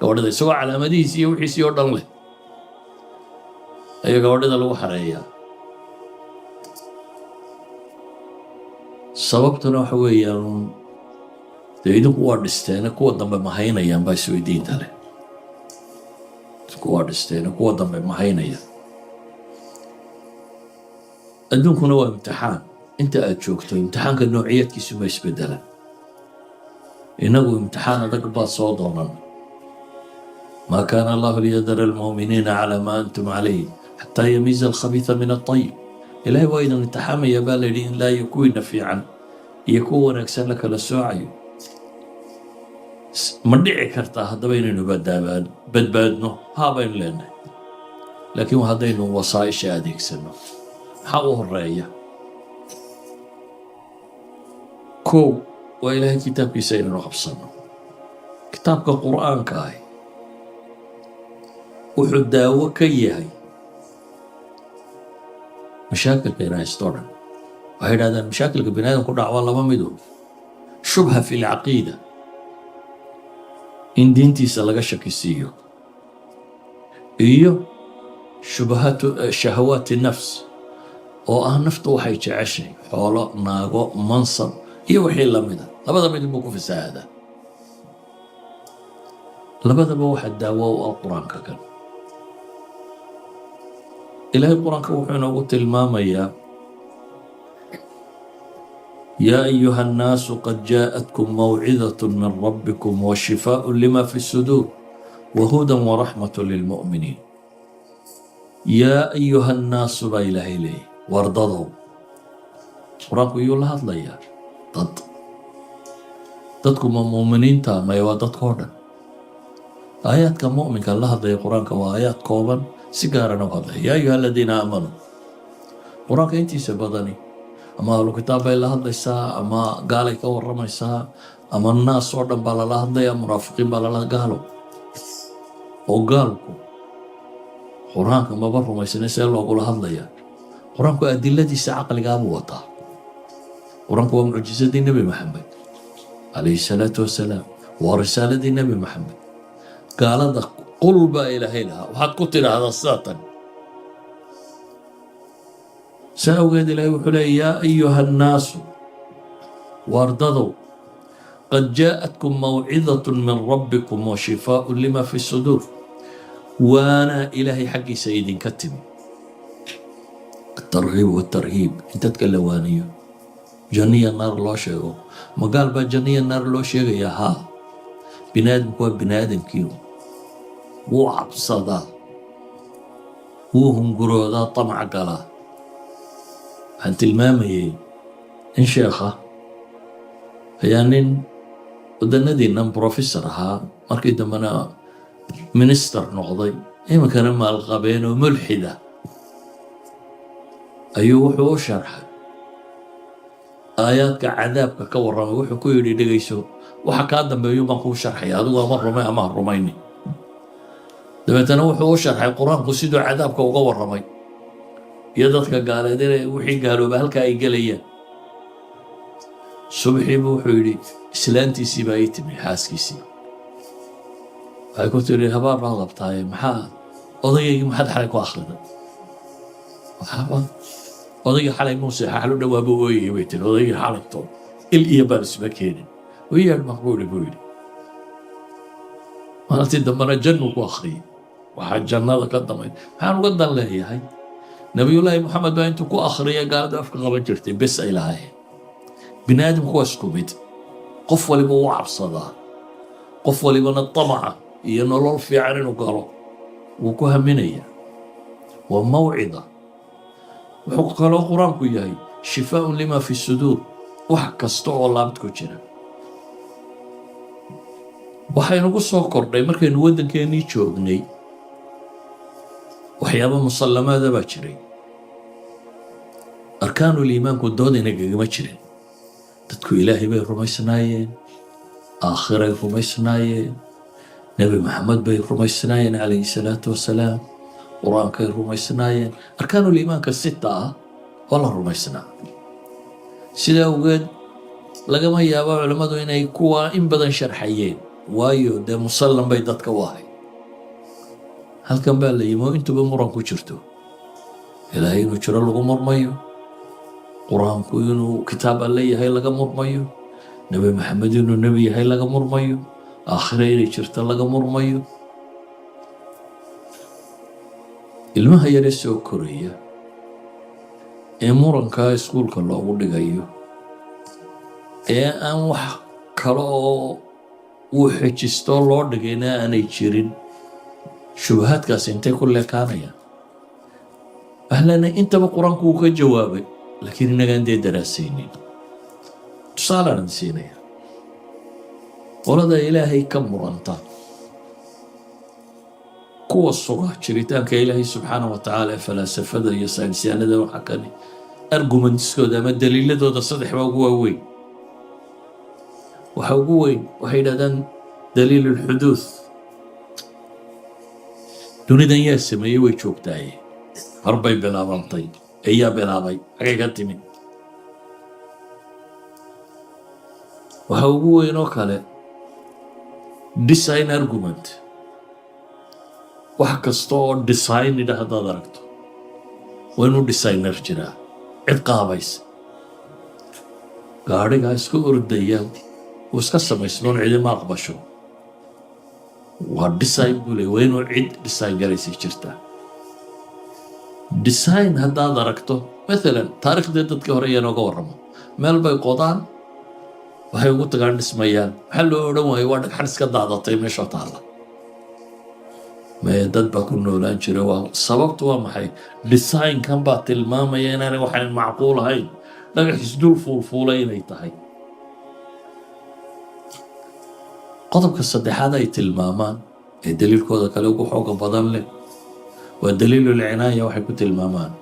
gabadhada isagoo calaamadihiisi iyo wixiisii oo dhan leh ayaa gabadhada lagu xareeyaa. sababtuna waxa weeyaan dee idinku waa dhisteene kuwa dambe ma haynayaan baa isweydiinta leh. idinku waa dhisteene kuwa dambe ma haynayaan. adduunkuna waa imtixaan. inta aad joogto imtixaanka noociyadkiisu ma isbedelan. innagu imtixaan adag baa soo doonan. ما كان الله ليذر المؤمنين على ما أنتم عليه حتى يميز الخبيث من الطيب. إلهي وإذا امتحامي يا بالي لا يكون نفيعا يكون أكسن لك للسوعي. ما دعي كرتا هذا بيننا بدبادنه ها بين لنا، لكن هذين وصايش هذيك سنة حقه الرأي كو وإلهي كتاب يسير نقبصنا كتابك القرآن كاي wuxuu daawo ka yahay mashaakilka inaystoran. waxay yidhahdaan mashaakilka biniaadamku dhac waa laba mido: shubha fi lcaqiida, in diintiisa laga shakisiiyo, iyo shahawaati nafs oo ah naftu waxay jeceshay xoolo, naago, mansab iyo wixii lamida. labada mid buu ku fasaahadaa. labadaba waxa daawo u ah qur-aanka kan. ilaahay qur-aanka wuxuu inoogu tilmaamayaa يا أيها الناس قد جاءتكم موعظة من ربكم وشفاء لما في الصدور وهدى ورحمة للمؤمنين. يا أيها الناس لا إله إليه وارضضوا قرآن يقول هذا ليا dadku ma muuminiinta ma waa dadkoodan. aayaadka mu'minka la hadlaya qur-aanka waa aayaad kooban si gaarana u hadlaya. yaa ayuha aladiina aamanuu qur-aanka intiisa badani ama ahlu kitaab bay la hadlaysaa, ama gaalay ka waramaysaa, ama naas oo dhan baa lala hadlaya, munaafiqiin baa lala gaalo. oo gaalku qur-aanka maba rumaysana see loogula hadlaya. qur-aanku adiladiisa caqligaabuu wataa. qur-aanku waa mucjisadii nebi maxamed عليه الصلاة والسلام ورسالة النبي محمد. قال هذا قل با إله لها وحد قتل هذا الساطن سأوجد إليه وحلي يا أيها الناس وارضضوا قد جاءتكم موعظة من ربكم وشفاء لما في الصدور وأنا إلهي حقي سيد كتب. الترغيب والترهيب انت تكلوانيه جنية النار الله شيء ما قال بقى جنية النار الله شيء يا ها بنادم هو بنادم كيو وعب صدا وهم قروضا طمع قلا أنت المامي إن شيخة يعني ودنا دينا بروفيسور ها مركي دمنا منستر نقضي إيه ما كان مع الغبين وملحدة أيوه هو شرح aayaadka cadaabka ka warramay wuxuu ku yidhi dhegayso waxa kaa dambeeyo baan kuu sharxaya adigu ama rumay ama rumayni. dabeetana wuxuu u sharxay qur-aanku siduu cadaabka uga warramay iyo dadka gaaleed inay wixii gaalooba halka ay gelayaan. subaxiibu wuxuu yidhi islaantiisii baa ii timi, xaaskiisii waxay ku tiri habaar baad qabtaaye maxaa odayaygii maxaad xalay ku akhriday? odayga xalay muuse xalu dhawaaba ooyay way tiri odayga xalayto il iyo baan isma keenin wiyaad maqbuuli buu yidhi. maalintii dambena jannu ku akhriyay waxaa jannada ka damay. maxaan uga dan leeyahay nabiyullaahi maxamed baa intuu ku akhriyay gaalada afka qaban jirtay bes ay lahaayeen. bini aadamku waa isku mid, qof waliba wuu cabsadaa, qof walibana tamaca iyo nolol fiican inuu galo wuu ku haminayaa. waa mawcida. wuxuu kaloo qur-aanku yahay shifaaun lima fi suduur, wax kasta oo laabad ku jira. waxaynugu soo kordhay markaynu waddankeennii joognay waxyaaba musallamaada baa jiray. arkaanul iimaanku doodayna gagama jirin. dadku ilaahay bay rumaysnaayeen, aakhiray rumaysnaayeen, nebi maxamed bay rumaysnaayeen calayhi salaatu wasalaam, qur-aankay rumaysnaayeen. arkaanul iimaanka sita ah oo la rumaysnaa. sidaa awgeed lagama yaabo culimmadu inay kuwa in badan sharxayeen, waayo dee musallam bay dadka u ahay. halkan baa la yimo intuba muran ku jirto. ilaahay inuu jiro lagu murmayo, qur-aanku inuu kitaab alle yahay laga murmayo, nebi maxamed inuu nebi yahay laga murmayo, aakhira inay jirta laga murmayo. ilmaha yare soo koraya ee murankaa iskuulka loogu dhigayo ee aan wax kale oo uu xejistoo loo dhigayna aanay jirin, shubahaadkaasi intay ku leekaanayaan. ahlana intaba qur-aanku uu ka jawaabay, laakiin inagaan dee daraasaynin. tusaalaan siinaya qolada ilaahay ka muranta kuwa suga jiritaanka ilaahay subxaana wa tacaala ee falaasafada iyo saynisyaanada waxa kale argumentiskooda ama daliiladooda saddex baa ugu waaweyn. waxa ugu weyn waxay yidhahdaan daliil ulxuduud. dunidan yaa sameeyey way joogtaaye, horbay bilaabantay, eeyaa bilaabay, xagay ka timid. waxa ugu weyn oo kale design argument. wax kasta oo design idha haddaad aragto waa inuu designer jiraa, cid qaabaysa. gaadhigaa iska ordaya uu iska samaysnoon cidima aqbasho. والديساين بولي وينو عيد ديساين جالس يشرتا ديساين هذا دركته مثلا تاريخ ديدت كهرية نوغورما مال باي قودان waxay ugu tagaan dhismayaan maxaa loo odhan waayo waa dhagxan iska daadatay meesha taalla mee dad baa ku noolaan jira waa sababtu waa maxay design-kan baa tilmaamaya inaanay waxaan macquul ahayn dhagax isdul fuulfuulay inay tahay qodobka saddexaad ay tilmaamaan ee daliilkooda kale ugu xooga badan leh waa daliilul cinaaya waxay ku tilmaamaan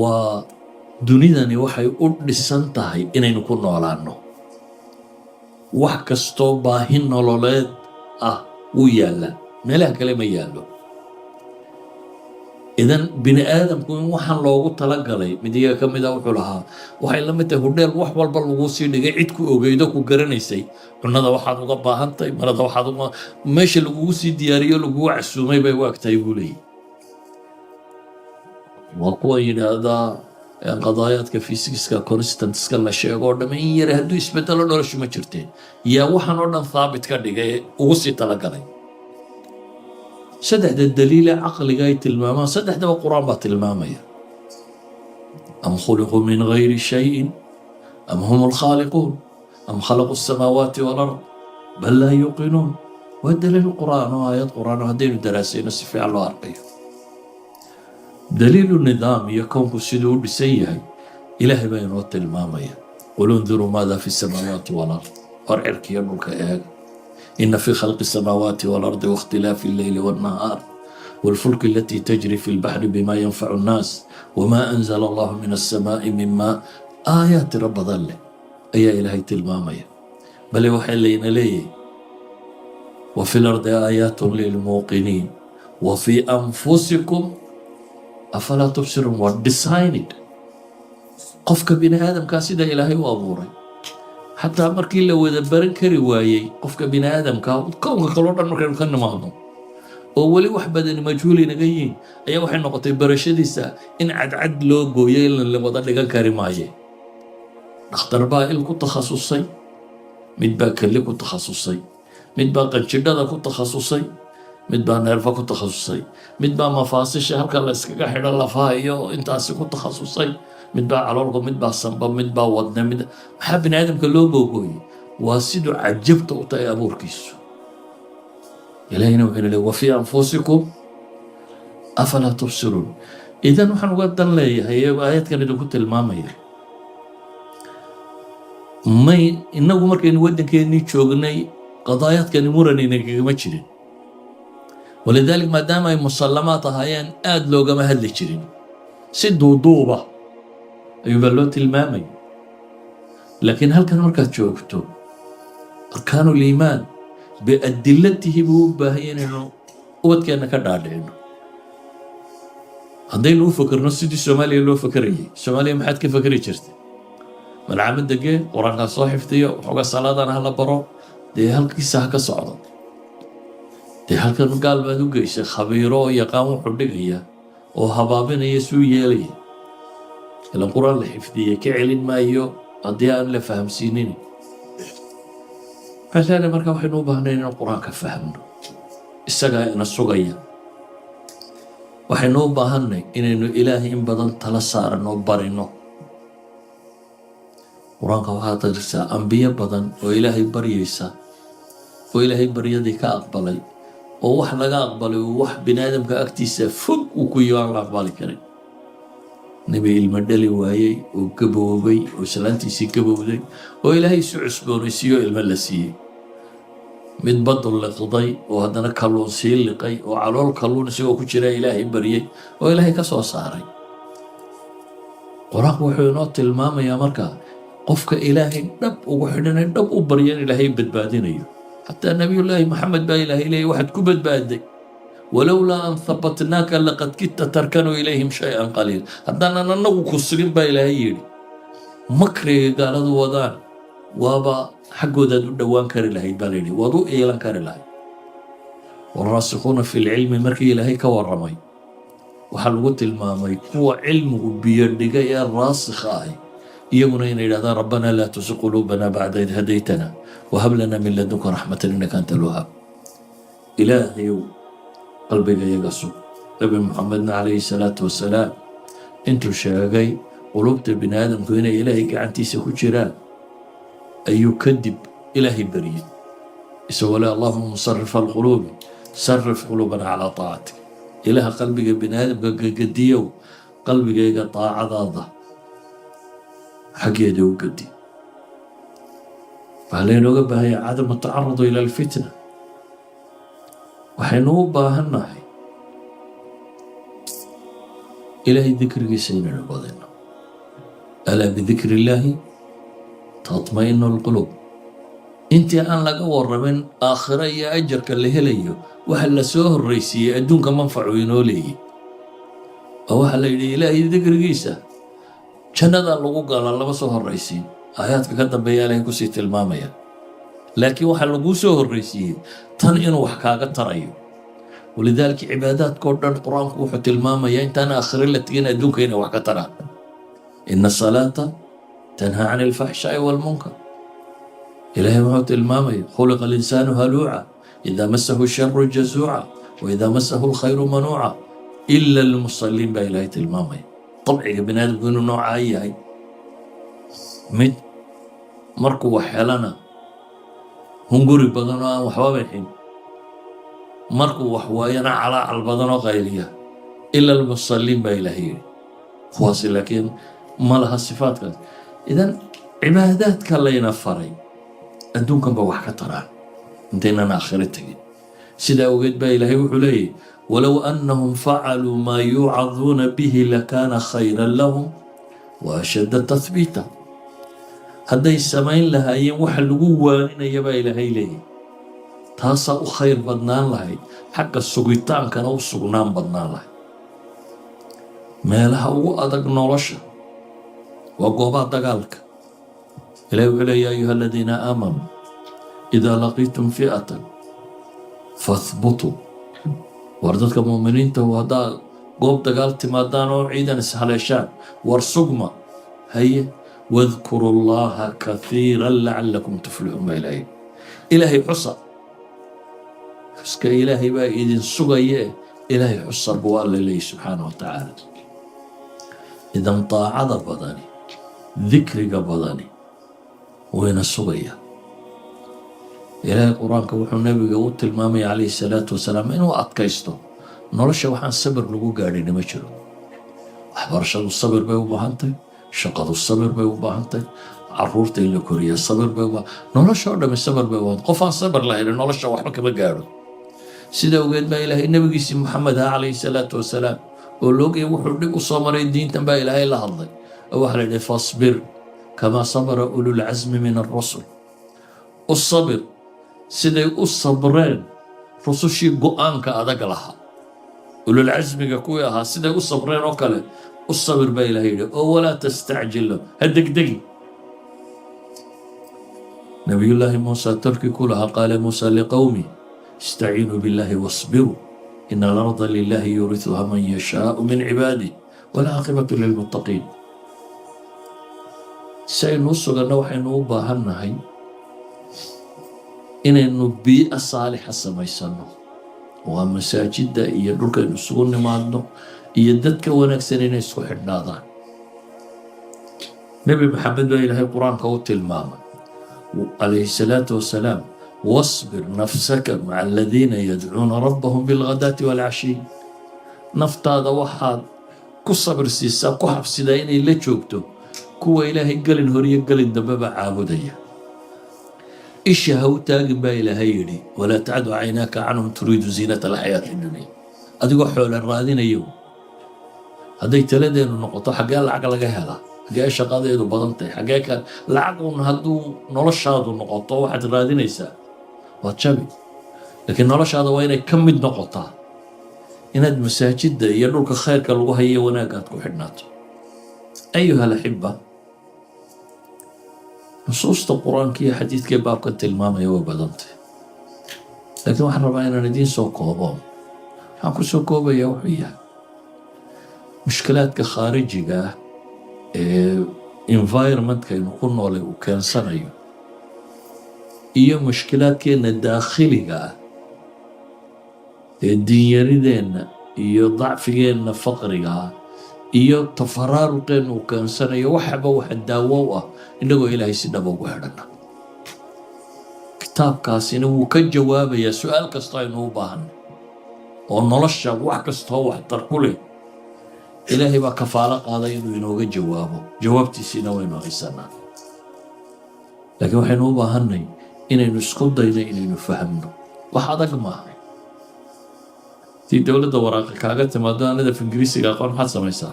waa dunidani waxay u dhisan tahay inaynu ku noolaanno wax kastoo baahi nololeed ah wuu yaallaa meelaha kale ma yaallo idan bini aadamku in waxaan loogu talagalay mid iyaga ka mid ah wuxuu lahaa waxay la mid tahay hudheel wax walba laguu sii dhigay cid ku ogeydo ku garanaysay cunnada waxaad uga baahan tahay marada waxaad uga meesha lagugu sii diyaariyo lagugu casuumay bay u agtahay buu leeyahy waa kuwa yidhaahdaa qadaayaadka fiisigiska constantiska la sheego oo dhamma in yare hadduu isbedelo noloshu ma jirteen yaa waxaan oo dhan thaabit ka dhigay ugu sii talagalay saddexda daliile caqliga ay tilmaamaan saddexdaba qur-aan baa tilmaamaya am khuliquu min gayri shayin am hum alkhaaliquun am khalaqu asamaawaati walard bal laa yuqinuun waa daliil qur-aan oo aayad qur-aan oo haddaynu daraasayno si fiican loo arkayo دليل النظام يكون كسيدو بسيئة إلهي بين وقت المامية قل انظروا ماذا في السماوات والأرض ورعرك ينوك إياك إن في خلق السماوات والأرض واختلاف الليل والنهار والفلك التي تجري في البحر بما ينفع الناس وما أنزل الله من السماء من ماء آيات رب ظله أي إلهي المامية بل وحي لنا ليه وفي الأرض آيات للموقنين وفي أنفسكم أفلا تبصرون والديسايند قفك بني آدم كاسدا إلهي وأبوري حتى مركي لو يدبرن كروايي قفك بني آدم كون كلونا مركي كان ماضو أولي واحد بدني مجهولي نجيين أي واحد نقطة برشديسا إن عد لوجو يلا اللي وضع لك كريمايي نختار بقى لكم تخصصي متبقى لكم تخصصي متبقى قنشدة لكم تخصصي mid baa neerfa ku takhasusay mid baa mafaasisha halka la iskaga xidho lafaha iyo intaasi ku takhasusay mid baa caloolka mid baa samba mid baa wadne mid maxaa bini aadamka loo googooyey waa siduu cajabta u tahay abuurkiisu ilaahina wuxuu leeyahay wa fii anfusikum afalaa tubsiruun idan waxaan uga dan leeyahay aayadkan idinku tilmaamaya may inagu markaynu waddankeennii joognay qadaayaadkani muranayna kagama jirin ولذلك ما دام مسلمات هايان آد لوغا ما هدلي جرين سدو دوبة يبلوت المامي لكن هل كان مركز جوكتو أركان الإيمان بأدلته بوباهين إنه قوت كأنه كدادينه هذين لو فكر نصيدي الصومالي لو فكري الصومالي ما حد كيف فكري جرتي من عام الدقي قرآن صاحبتي وحوق الصلاة أنا هلا برو دي هل كيسا هكا صعدت dee halkan gaal baad u geysay khabiiro yaqaan wuxuu dhigaya oo habaabinaya suu yeelaya ilan qur-aan la xifdiyey ka celin maayo haddii aan la fahamsiinin maxaa marka waxaynu u baahnay inaan qur-aanka fahmno isagaa ina sugaya waxaynu u baahanay inaynu ilaahay in badan tala saarano barino qur-aanka waxaad akhrisaa ambiyo badan oo ilaahay baryaysa oo ilaahay baryadii ka aqbalay oo wax laga aqbalay wax bini aadamka agtiisa fog uu ku yaan la aqbali karin nabi ilma dhali waayey oo gaboobay oo salaantiisii gabowday oo ilaahay isu cusboonaysiiyo ilma la siiyey mid badal liqday oo haddana kalluun sii liqay oo calool kalluun isagoo ku jira ilaahay baryey oo ilaahay ka soo saaray qur-aanku wuxuu inoo tilmaamayaa marka qofka ilaahay dhab ugu xidhanay dhab u baryan ilaahay badbaadinayo حتى نبي الله محمد با إله إليه واحد كبد بادي ولولا أن ثبتناك لقد كدت تركنوا إليهم شيئا قليلا حتى أنا ننو كسرين با إله يلي مكري قال هذا وضان وابا حقو ذا دوان كاري لهي باليني وضوء إيلان كاري لهي والراسخون في العلم مركي إلهي كورمي وحلوت المامي هو علمه بيردك يا الراسخاي يمنين إلى ذا ربنا لا تزغ قلوبنا بعد إذ هديتنا وهب لنا من لدنك رحمة إنك أنت الوهاب إلهي قلبك يقصو نبي محمد عليه الصلاة والسلام انتو شاقي قلوبت بن آدم كوين إلهي كعنتي سكو جيران أي يكذب إلهي بريد يسوى لا اللهم مصرف القلوب صرف قلوبنا على طاعتك إله قلبك بن آدم قديو قلبك طاعة ضاضة حق يدو قدي فعلينا وقبها هي عدم التعرض إلى الفتنة وحينو باهناهي إلهي ذكر سيدنا بضينا ألا بذكر الله تطمئن القلوب انت أن لقى ورمن آخرة يا أجرك اللي هليو وحل سوه الرئيسية أدونك منفعوينو ليه وحل إلهي ذكر جيسا جنة لغو قال الله سوه الرئيسي آياتك كدن بيالين كسيت المامية لكن وحل لغو سوه الرئيسي تنئن وحكاك ترأيو ولذلك عبادات كودن القرآن كوحة المامية انت أنا آخر اللي تقين أدونك هنا وحكا ترى إن الصلاة تنهى عن الفحشاء والمنكر إلهي موت المامي خلق الإنسان هلوعا إذا مسه الشر جزوعا وإذا مسه الخير منوعا إلا المصلين بإلهي المامي طبعي بنادم يقولوا نوع هاي مد مركو وحيلنا هنقوري بدنا وحوابين مركو وحواينا على البدن وغيرها إلا المصلين بإلهي خواصي لكن ما لها صفات كذا إذن عبادات كاللينا فري أدونكم بوحكة ترى انتين أنا آخرتك سيدا وقيت با إلهي وحليه ولو أنهم فعلوا ما يوعظون به لكان خيرا لهم وأشد تثبيتا هذا السمين لها أيام وحلقوا إن يبا إلهي ليه تاسا خير بدنان لهي حق السقيتان كانوا السقنان بدنان لهي ما لها هو أدق نورشة وقوبا دقالك إلهي يا أيها الذين آمنوا إذا لقيتم فئة فاثبتوا وردتك مؤمنين هذا قوب دقال تمادان وعيدا سهلشان ورسقما هي واذكروا الله كثيرا لعلكم تفلحون إلهي إلهي حصى فسك إلهي با إذن سقية إلهي حصى بوال إليه سبحانه وتعالى إذن طاعة بدني ذكرك بدني وين السقية إلهي القرآن كوحو النبي قوت المامي عليه الصلاة والسلام إنه أتكيستو نرشا وحان صبر لغو قاعدين مجرو أحبرشا الصبر بيو بحانتي شقض الصبر بيو بحانتي عرورتي اللي كوريا الصبر بيو بحانتي نرشا ودم الصبر بيو بحانتي قفان صبر لهي نرشا وحبك بقارو سيدا وقيت با إلهي النبي قيسي محمد عليه الصلاة والسلام ولوغي وحو لقو صامري الدين تنبا إلهي لهضي وحل فاصبر كما صبر أولو العزم من الرسل الصبر سيدي الصبرين رسوشي قوانك أدق لها أولو العزم كويها سيدي الصبرين وكله الصبر بإلهي ولا تستعجل له هدك دقي نبي الله موسى تركي كلها قال موسى لقومي استعينوا بالله واصبروا إن الأرض لله يورثها من يشاء من عباده والعاقبة للمتقين سينوصل نوحي نوبا هنهي inaynu bii'a saalixa samaysano waa masaajida iyo dhulkaynu isugu nimaadno iyo dadka wanaagsan inay isku xidhnaadaan nebi maxamed baa ilaahay qur-aanka u tilmaamay calayhi salaatu wasalaam wasbir nafsaka maca aladiina yadcuuna rabbahum bilghadaati waalcashiy naftaada waxaad ku sabir siisaa ku xabsidaa inay la joogto kuwa ilaahay gelin horiyo gelin dambeba caabudaya إيش هو تاجب إلى هيري ولا تعد عيناك عنهم تريد زينة الحياة الدنيا أدقوا حول الرادين يوم هذا يتلدين النقطة حاجة العقل جهلا حاجة شقادة يدو بضنتي حاجة العقل هدو نرش هذا النقطة واحد الرادين يسا واتشابي لكن نرش هذا وين كم من نقطة إن المساجد يدرك خير كالوها هي وناقات كحنات أيها الأحبة نصوص القرآن كي حديث كي باب كنت الماما يو بدنتي لكن واحد ربعنا ندين سوكوبهم حاكو سوكوبا يوحية مشكلات كخارجية environment كي نقول نولي وكان سنيو إيا مشكلات كي نداخلية الدين يريدنا يضعف جينا فقرها iyo tafaraaruqeen uu kansanayo waxba wax daawo ah inagoo ilaahay si dhab ugu xidhana kitaabkaasina wuu ka jawaabayaa su'aal kasta aynu u baahan oo nolosha wax kasta oo wax tar ku leh ilaahay baa kafaalo qaaday inuu inooga jawaabo jawaabtiisina waynu haysanaa laakiin waxaynu u baahanay inaynu isku dayno inaynu fahamno wax adag maaha tii dowladda waraaqa kaaga timaado anada ingiriisiga aqoon maxaad samaysaa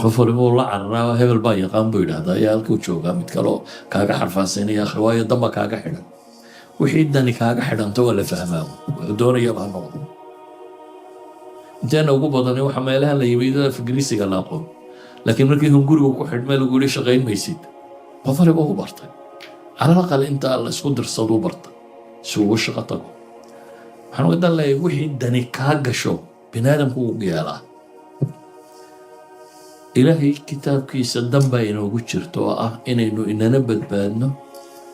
qof waliba uu la cararaa hebel baa yaqaan buu yidhaahdaa ayaa halkuu joogaa mid kaloo kaaga xarfaansanaya akhi waayo damba kaaga xidhan wixii dani kaaga xidhanto waa la fahmaa wuxuu doonayaba ha noqdo inteena ugu badani waxa meelahan la yimidada ingiriisiga la aqoon laakiin markii hungurigu ku xidhmee lagu yidhi shaqayn maysid qof waliba u bartay calal aqal inta la isku dirsaduu bartay si ugu shaqo tago waxaan uga dan leeyahay wixii dani kaa gasho binaadamku uu yeelaa ilaahay kitaabkiisa danbaa inoogu jirto oo ah inaynu inana badbaadno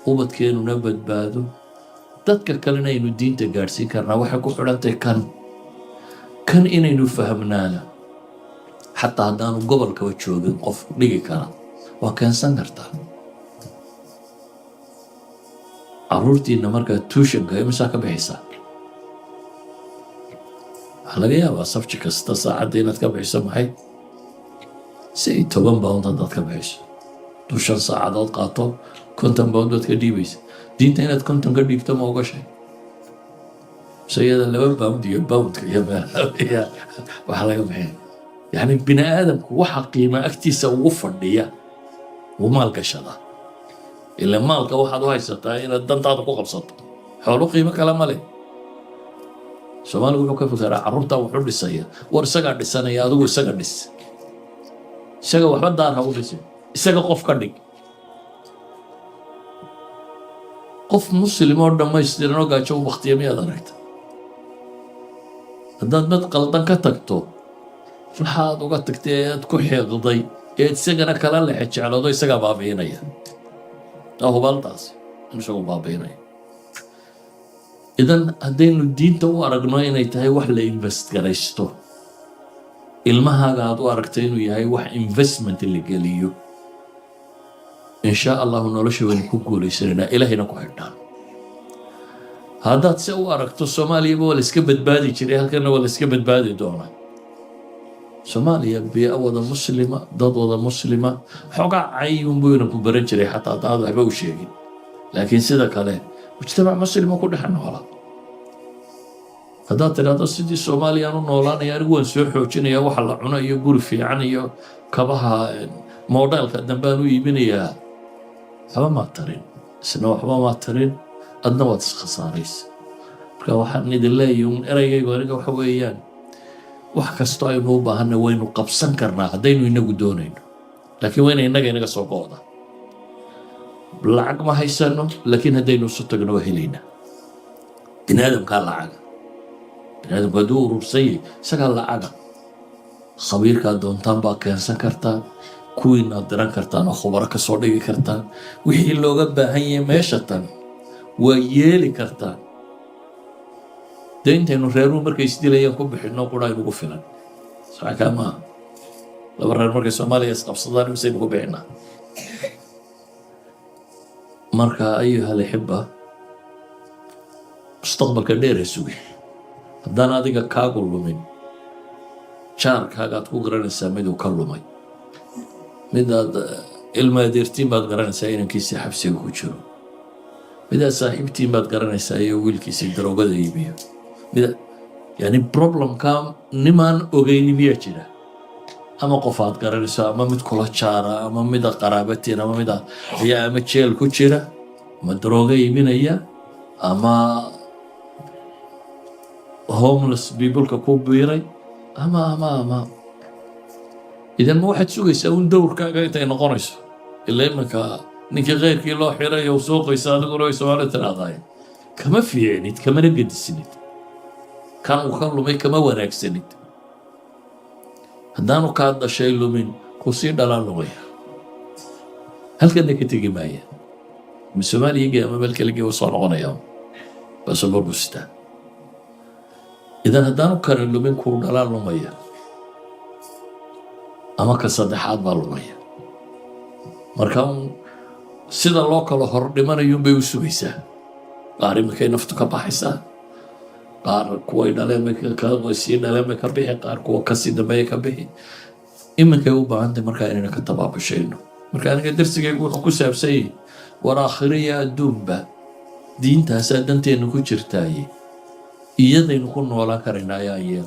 ubadkeenuna badbaado dadka kalena aynu diinta gaadhsiin karnaa waxay ku xidhantahay kan inaynu fahmnaana xataa haddaanu gobolkaba joogin qof dhigi kara waa keensan kartaa caruurtiina markaa tuushanka imisaa ka bixisa waxaa laga yaabaa sabji kasta saacadda inaad ka bixiso maxay si 10 pound haddaad ka bixiso duu 5 saacadood qaato 50 pound baad ka dhiibaysa diinta inaad 50 ka dhiibto ma ogashay sayada 2 pound iyo poundka iyo waxaa laga bixin yani bini aadamku waxa qiimo agtiisa ugu fadhiya wuu maal gashadaa ila maalka waxaad u haysataa inaad dantaada ku qabsato xoolo qiimo kale ma leh Soomaaligu wuxuu ka fikiraa carruurta wuxuu dhisaya war isagaa dhisanaya adigu isaga dhis isaga waxba daar ha u dhisin isaga qof ka dhig qof muslim oo dhammaystiran oo gaajo u baktiya miyaad aragta haddaad mid qaldan ka tagto waxaad uga tagtay eed ku xiiqday eed isagana kala lexe jecloodo isagaa baabiinaya hubaltaas in isagu baabiinaya idan haddaynu diinta u aragno inay tahay wax la invest garaysto ilmahaaga aad u aragtay inuu yahay wax investment la geliyo insha allahu nolosha waynu ku guulaysanaynaa ilaahayna ku xidhnaan haddaad se u aragto soomaaliyaba waa la iska badbaadi jiray halkana waa la iska badbaadi doonaa soomaaliya bii'a wada muslima dad wada muslima xogaa cayunbuu inanku baran jiray xataa haddaad waxba u sheegin laakiin sida kale mujtamac muslima ku dhex noolaa haddaad tidhaahdo sidii soomaaliyaan u noolaanaya anigu waan soo xoojinayaa waxa la cuno iyo guri fiican iyo kabaha moodheelka dambaan u iibinayaa waxba maa tarin isna waxba maa tarin adna waad iskhasaaraysa marka waxaan idin leeyahay un eraygaygu aniga waxa weeyaan wax kastoo aynu u baahanna waynu qabsan karnaa haddaynu inagu doonayno laakiin wayna innaga inaga soo go'da lacag ma haysano laakiin haddaynu isu tagno waa helaynaa binaadamkaa lacaga binaadamku hadduu urursan yahay isagaa lacaga khabiirkaa doontaan baa keensan kartaa kuwiinaad diran kartaan oo khubaro ka soo dhigi kartaan wixii looga baahan yahay meesha tan waa yeeli kartaan dee intaynu reeruhu markay isdilayaan ku bixinno qura aynugu filan saxkaa maaha laba reer markay soomaaliya isqabsadaan misaynu ku bixinaa marka ayuha alxiba mustaqbalka dheer ha sugi haddaan adiga kaagu lumin jaarkaagaad ku garanaysaa miduu ka lumay midaad ilma adeertiin baad garanaysaa inankiisii xabsiga ku jiro midaad saaxiibtiin baad garanaysaa iyo wiilkiisii daroogada iibiyo yani problemka nimaan ogeyni miyaa jira ama qof aad garanayso ama mid kula jaara ama mida qaraabatiin ama mida ayaa ama jeel ku jira ama darooga iibinaya ama homeless peopleka ku biiray ama idan ma waxaad sugaysaa un dowrkaaga intay noqonayso ilaa imanka ninkii khayrkii loo xiray oo suuqaysa adiguna way Soomaali tiraahdaay kama fiicnid kamana gedisinid kan uu ka lumay kama wanaagsanid haddaanu kaa dhashay lumin ku sii dhalaan lumaya halkana ka tegi maaya ma Soomaaliyagii ama meel kaligii u soo noqonaya basaboor bustaan إذا هدانو كان اللومين كون دلال لوميا أما كصدحات باللوميا مركان سيدا لوكالو هور دمانا يوم بيوسو بيسا قاري مكاي نفتو كباحيسا قار كوي داليمي كوي داليمي كبيحي قار كوي كسي دمي كبيحي إما كيو باعند مركان إننا كتباب الشينو مركان إنك درسي يقول حكو سابسي والآخرية دومبا دين تاسا دانتين نكو جرتاي إيادي نكون ولا كرنا يا إياه